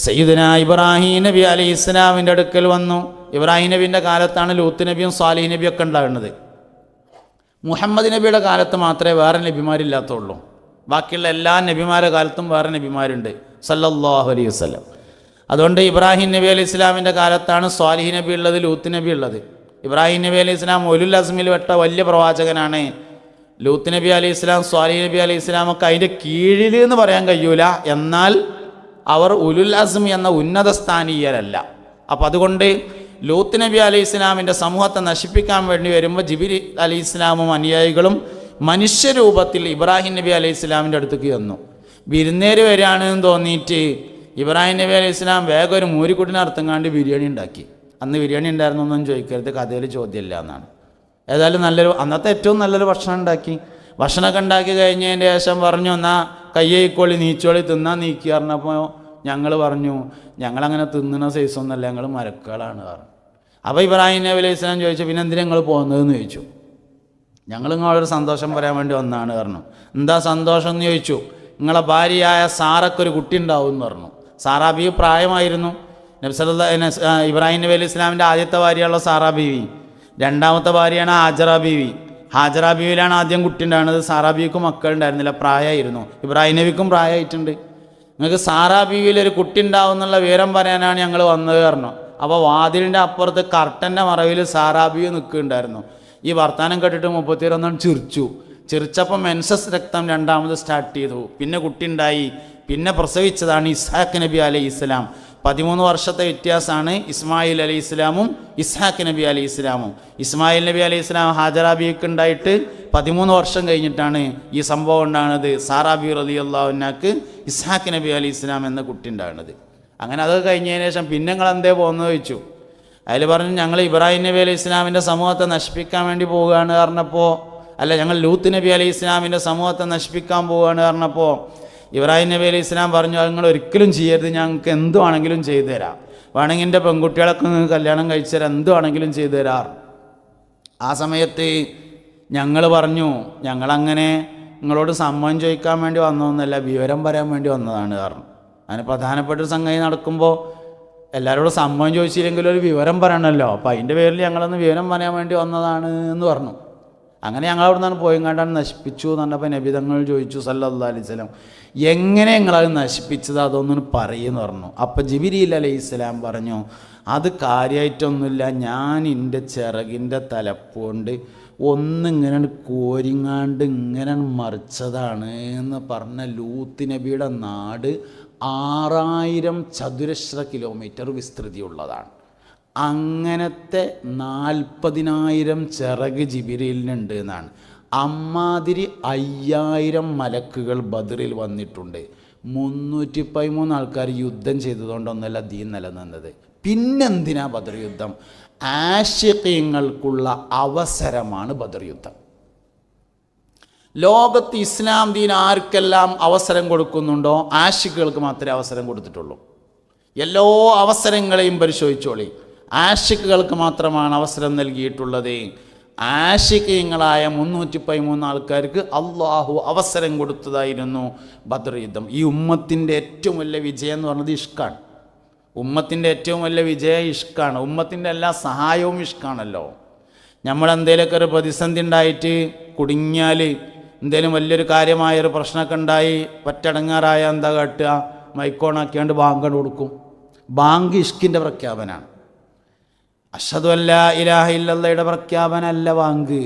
സയ്യിദുന ഇബ്രാഹിം നബി അലൈഹി ഇസ്ലാമിൻ്റെ അടുക്കൽ വന്നു. ഇബ്രാഹിം നബിൻ്റെ കാലത്താണ് ലൂത്ത് നബിയും സ്വാലിഹ് നബിയൊക്കെ ഉണ്ടാകുന്നത്. മുഹമ്മദ് നബിയുടെ കാലത്ത് മാത്രമേ വേറെ നബിമാരില്ലാത്തുള്ളൂ. ബാക്കിയുള്ള എല്ലാ നബിമാരുടെ കാലത്തും വേറെ നബിമാരുണ്ട് സല്ലല്ലാഹു അലൈഹി വസല്ലം. അതുകൊണ്ട് ഇബ്രാഹിം നബി അലൈഹി ഇസ്ലാമിൻ്റെ കാലത്താണ് സ്വാലിഹ് നബി ഉള്ളത്, ലൂത്ത് നബി ഉള്ളത്. ഇബ്രാഹിം നബി അലൈഹി ഇസ്ലാം ഉലുൽ അസ്മിൽ പെട്ട വലിയ പ്രവാചകനാണ്. ലൂത്ത് നബി അലൈഹി ഇസ്ലാം, സ്വാലിഹ് നബി അലൈഹി ഇസ്ലാമൊക്കെ അതിൻ്റെ കീഴിൽ എന്ന് പറയാൻ കഴിയൂല, എന്നാൽ അവർ ഉലുൽ അസ്മി എന്ന ഉന്നത സ്ഥാനീയരല്ല. അപ്പം അതുകൊണ്ട് ലൂത്ത് നബി അലൈഹി ഇസ്ലാമിൻ്റെ സമൂഹത്തെ നശിപ്പിക്കാൻ വേണ്ടി വരുമ്പോൾ ജിബ്രീൽ അലൈഹി ഇസ്ലാമും അനുയായികളും മനുഷ്യരൂപത്തിൽ ഇബ്രാഹിം നബി അലൈഹി ഇസ്ലാമിൻ്റെ അടുത്തേക്ക് വന്നു. വിരുന്നേര് വരികയാണെന്ന് തോന്നിയിട്ട് ഇബ്രാഹിം നബി അലൈഹി ഇസ്ലാം വേഗം ഒരു മൂരിക്കുട്ടിനെ അർത്ഥങ്ങാണ്ട് ബിരിയാണി ഉണ്ടാക്കി. അന്ന് ബിരിയാണി ഉണ്ടായിരുന്നൊന്നും ചോദിക്കരുത്, കഥയിൽ ചോദ്യമില്ല എന്നാണ്. ഏതായാലും അന്നത്തെ ഏറ്റവും നല്ലൊരു ഭക്ഷണം ഉണ്ടാക്കി. ഭക്ഷണമൊക്കെ ഉണ്ടാക്കി കഴിഞ്ഞതിൻ്റെ ശേഷം പറഞ്ഞു, എന്നാൽ കയ്യേക്കോളി നീച്ചോളി തിന്നാൻ നീക്കി പറഞ്ഞപ്പോൾ ഞങ്ങൾ പറഞ്ഞു, ഞങ്ങളങ്ങനെ തിന്നുന്ന സൈസൊന്നുമല്ല, ഞങ്ങൾ മരക്കുകളാണ് പറഞ്ഞു. അപ്പോൾ ഇബ്രാഹിം നബി അലൈഹി ഇസ്ലാം ചോദിച്ചു, പിന്നെ എന്തിനാ നിങ്ങൾ പോകുന്നതെന്ന് ചോദിച്ചു. ഞങ്ങൾ നിങ്ങളൊരു സന്തോഷം പറയാൻ വേണ്ടി വന്നതാണ് പറഞ്ഞു. എന്താ സന്തോഷം എന്ന് ചോദിച്ചു. നിങ്ങളെ ഭാര്യയായ സാറക്കൊരു കുട്ടി ഉണ്ടാവും എന്ന് പറഞ്ഞു. സാറാ ബീവി പ്രായമായിരുന്നു. ഇബ്രാഹിം നബി അലൈഹി ഇസ്ലാമിൻ്റെ ആദ്യത്തെ ഭാര്യയുള്ള സാറാ ബീവി, രണ്ടാമത്തെ ഭാര്യയാണ് ഹാജറ ബീവി. ഹാജറ ബീവിയിലാണ് ആദ്യം കുട്ടി ഉണ്ടാകുന്നത്. സാറാ ബീവിക്കും മക്കളുണ്ടായിരുന്നില്ല, പ്രായമായിരുന്നു. ഇബ്രാഹിം നബിക്കും പ്രായമായിട്ടുണ്ട്. നിങ്ങൾക്ക് സാറാ ബീവിയിലൊരു കുട്ടി ഉണ്ടാവും എന്നുള്ള വിവരം പറയാനാണ് ഞങ്ങൾ വന്നത് പറഞ്ഞു. അപ്പോൾ വാതിലിൻ്റെ അപ്പുറത്ത് കർട്ടൻ്റെ മറവിൽ സാറാ ബീവി നിൽക്കുന്നുണ്ടായിരുന്നു. ഈ വർത്തമാനം കേട്ടിട്ട് 31 ചിരിച്ചപ്പോൾ മെൻസസ് രക്തം രണ്ടാമത് സ്റ്റാർട്ട് ചെയ്തു. പിന്നെ കുട്ടി ഉണ്ടായി. പിന്നെ പ്രസവിച്ചതാണ് ഇസ്ഹാഖ് നബി അലൈഹി ഇസ്ലാം. 13 വർഷത്തെ വ്യത്യാസമാണ് ഇസ്മായിൽ അലൈഹി ഇസ്ലാമും ഇസ്ഹാഖ് നബി അലൈഹി ഇസ്ലാമും. ഇസ്മായിൽ നബി അലൈഹി ഇസ്ലാം ഹാജറ ബീവിക്ക് ഉണ്ടായിട്ട് 13 വർഷം കഴിഞ്ഞിട്ടാണ് ഈ സംഭവം ഉണ്ടാകുന്നത്. സാറാ ബി റളിയല്ലാഹു അൻഹക്ക് ഇസ്ഹാഖ് നബി അലൈഹി ഇസ്ലാം എന്ന കുട്ടി ഉണ്ടാകുന്നത്. അങ്ങനെ അത് കഴിഞ്ഞതിന് ശേഷം പിന്നെ നിങ്ങൾ എന്തേ പോകുന്നത് ചോദിച്ചു. അതിൽ പറഞ്ഞു, ഞങ്ങൾ ഇബ്രാഹിം നബി അലൈഹി ഇസ്ലാമിൻ്റെ സമൂഹത്തെ നശിപ്പിക്കാൻ വേണ്ടി പോവുകയാണ് പറഞ്ഞപ്പോൾ, അല്ല, ഞങ്ങൾ ലൂത്ത് നബി അലൈഹി ഇസ്ലാമിൻ്റെ സമൂഹത്തെ നശിപ്പിക്കാൻ പോവുകയാണ് പറഞ്ഞപ്പോൾ ഇബ്രാഹിം നബി അലൈഹി ഇസ്ലാം പറഞ്ഞു, അത് നിങ്ങൾ ഒരിക്കലും ചെയ്യരുത്, ഞങ്ങൾക്ക് എന്തുവാണെങ്കിലും ചെയ്തു തരാം, വേണമെങ്കിൽ എൻ്റെ പെൺകുട്ടികളൊക്കെ കല്യാണം കഴിച്ചു തരാം, എന്തുവാണെങ്കിലും ചെയ്തു തരാറ്. ആ സമയത്ത് ഞങ്ങൾ പറഞ്ഞു, ഞങ്ങളങ്ങനെ നിങ്ങളോട് സമ്മതം ചോദിക്കാൻ വേണ്ടി വന്നതൊന്നുമല്ല, വിവരം പറയാൻ വേണ്ടി വന്നതാണ് പറഞ്ഞു. അതിന് പ്രധാനപ്പെട്ടൊരു സംഗതി നടക്കുമ്പോൾ എല്ലാവരോടും സമ്മതം ചോദിച്ചില്ലെങ്കിലും ഒരു വിവരം പറയണമല്ലോ, അപ്പോൾ അതിൻ്റെ പേരിൽ ഞങ്ങളൊന്ന് വിവരം പറയാൻ വേണ്ടി വന്നതാണ് എന്ന് പറഞ്ഞു. അങ്ങനെ ഞങ്ങളവിടെ നിന്നാണ് പോയി കണ്ടാണ് നശിപ്പിച്ചു എന്ന് പറഞ്ഞപ്പോൾ നബി തങ്ങൾ ചോദിച്ചു സല്ലല്ലാഹു അലൈഹി വസല്ലം, എങ്ങനെ നിങ്ങളത് നശിപ്പിച്ചത് അതൊന്നും പറയുമെന്ന് പറഞ്ഞു. അപ്പോൾ ജിബ്രീൽ അലൈഹി ഇസ്ലാം പറഞ്ഞു, അത് കാര്യമായിട്ടൊന്നുമില്ല, ഞാൻ എൻ്റെ ചിറകിൻ്റെ തലപ്പുകൊണ്ട് ഒന്നിങ്ങനെ കോരിങ്ങാണ്ട് ഇങ്ങനെ മറിച്ചതാണ് എന്ന് പറഞ്ഞ ലൂത്ത് നബിയുടെ നാട് 6000 ചതുരശ്ര കിലോമീറ്റർ വിസ്തൃതിയുള്ളതാണ്. അങ്ങനത്തെ 40,000 ചിറക് ജിബ്രീലിനുണ്ട് എന്നാണ്. അമ്മാതിരി 5000 മലക്കുകൾ ബദറിൽ വന്നിട്ടുണ്ട്. 313 ആൾക്കാർ യുദ്ധം ചെയ്തതുകൊണ്ടൊന്നല്ല ദീൻ നിലനിന്നത്. പിന്നെന്തിനാ ബദർ യുദ്ധം? ആശിഖീങ്ങൾക്കുള്ള അവസരമാണ് ബദർ യുദ്ധം. ലോകത്ത് ഇസ്ലാം ദീൻ ആർക്കെല്ലാം അവസരം കൊടുക്കുന്നുണ്ടോ ആശിഖുകൾക്ക് മാത്രമേ അവസരം കൊടുത്തിട്ടുള്ളൂ. എല്ലാ അവസരങ്ങളെയും പരിശോധിച്ചോളി, ആശിഖുകൾക്ക് മാത്രമാണ് അവസരം നൽകിയിട്ടുള്ളത്. ആശിഖീങ്ങളായ 313 ആൾക്കാർക്ക് അള്ളാഹു അവസരം കൊടുത്തതായിരുന്നു ബദർ യുദ്ധം. ഈ ഉമ്മത്തിൻ്റെ ഏറ്റവും വലിയ വിജയം എന്ന് പറഞ്ഞത് ഇഷ്കാണ്. ഉമ്മത്തിൻ്റെ ഏറ്റവും വലിയ വിജയം ഇഷ്കാണ്. ഉമ്മത്തിൻ്റെ എല്ലാ സഹായവും ഇഷ്കാണല്ലോ. നമ്മളെന്തേലൊക്കെ ഒരു പ്രതിസന്ധി ഉണ്ടായിട്ട് കുടുങ്ങിയാൽ, എന്തേലും വലിയൊരു കാര്യമായൊരു പ്രശ്നമൊക്കെ ഉണ്ടായി പറ്റടങ്ങാറായ എന്താ കാട്ടുക? മൈക്കോണാക്കിയാണ്ട് ബാങ്ക് കൊടുക്കും. ബാങ്ക് ഇഷ്കിൻ്റെ പ്രഖ്യാപനമാണ്. അഷ്ഹദു അല്ലാ ഇലാഹ ഇല്ലല്ലാഹയുടെ പ്രഖ്യാപനമല്ല ബാങ്ക്,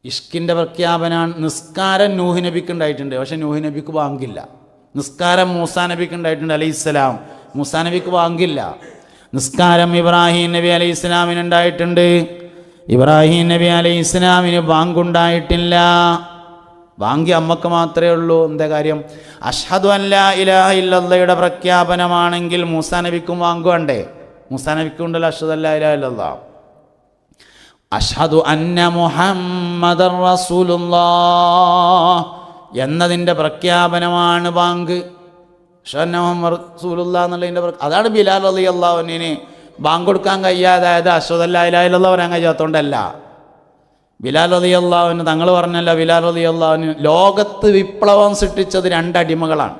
ഇഷ്കിൻ്റെ പ്രഖ്യാപനമാണ്. നിസ്കാരം നൂഹ് നബിക്ക് ഉണ്ടായിട്ടുണ്ട്, പക്ഷെ നൂഹ് നബിക്ക് ബാങ്കില്ല. നിസ്കാരം മൂസാ നബിക്ക് ഉണ്ടായിട്ടുണ്ട് അലൈഹിസ്സലാം, മൂസാ നബിക്ക് ബാങ്കില്ല. നിസ്കാരം ഇബ്രാഹിം നബി അലൈഹി ഇസ്ലാമിനുണ്ടായിട്ടുണ്ട്. ഇബ്രാഹിം നബി അലൈഹി ഇസ്ലാമിന് ബാങ്കുണ്ടായിട്ടില്ല. ബാങ്കി അമ്മക്ക് മാത്രമേ ഉള്ളൂ. എന്താ കാര്യം? അഷ്ഹദു അൻ ലാ ഇലാഹ ഇല്ലല്ലാഹയുടെ പ്രഖ്യാപനമാണെങ്കിൽ മൂസാ നബിക്കും ബാങ്ക് വേണ്ടേ? മൂസാ നബിക്കും ഉണ്ടല്ലോ അഷ്ഹദു അൻ ലാ ഇലാഹ ഇല്ലല്ലാഹ്. അഷ്ഹദു അന്ന മുഹമ്മദർ റസൂലുള്ളാഹ് എന്നതിൻ്റെ പ്രഖ്യാപനമാണ് ബാങ്ക്. അഷ്ഹദു അന്ന മുഹമ്മദ് റസൂലുള്ളാഹ് എന്നുള്ളതിൻ്റെ അതാണ് ബിലാൽ റളിയല്ലാഹു അൻഹുവിന് ബാങ്ക് കൊടുക്കാൻ കഴിയാതായത്. അഷ്ഹദു അൻ ലാ ഇലാഹ ഇല്ലല്ലാഹ് പറയാൻ കഴിയാത്തതുകൊണ്ടല്ല. ബിലാൽ റളിയല്ലാഹു അൻഹു തങ്ങൾ പറഞ്ഞല്ലോ, ബിലാൽ റളിയല്ലാഹു അൻഹു ലോകത്ത് വിപ്ലവം സൃഷ്ടിച്ചത് രണ്ടടിമകളാണ്.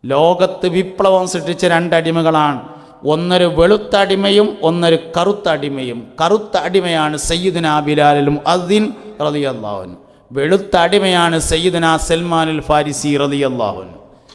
ലോകത്ത് വിപ്ലവം സൃഷ്ടിച്ച രണ്ടടിമകളാണ്. ഒന്നൊരു വെളുത്ത അടിമയും ഒന്നൊരു കറുത്ത അടിമയും. കറുത്ത അടിമയാണ് സയ്യിദുനാ ബിലാൽ മുഅദ്ദിൻ റളിയല്ലാഹു അൻഹു. വെളുത്ത അടിമയാണ് സയ്യിദുനാ സൽമാനുൽ ഫാരിസി റളിയല്ലാഹു അൻഹു.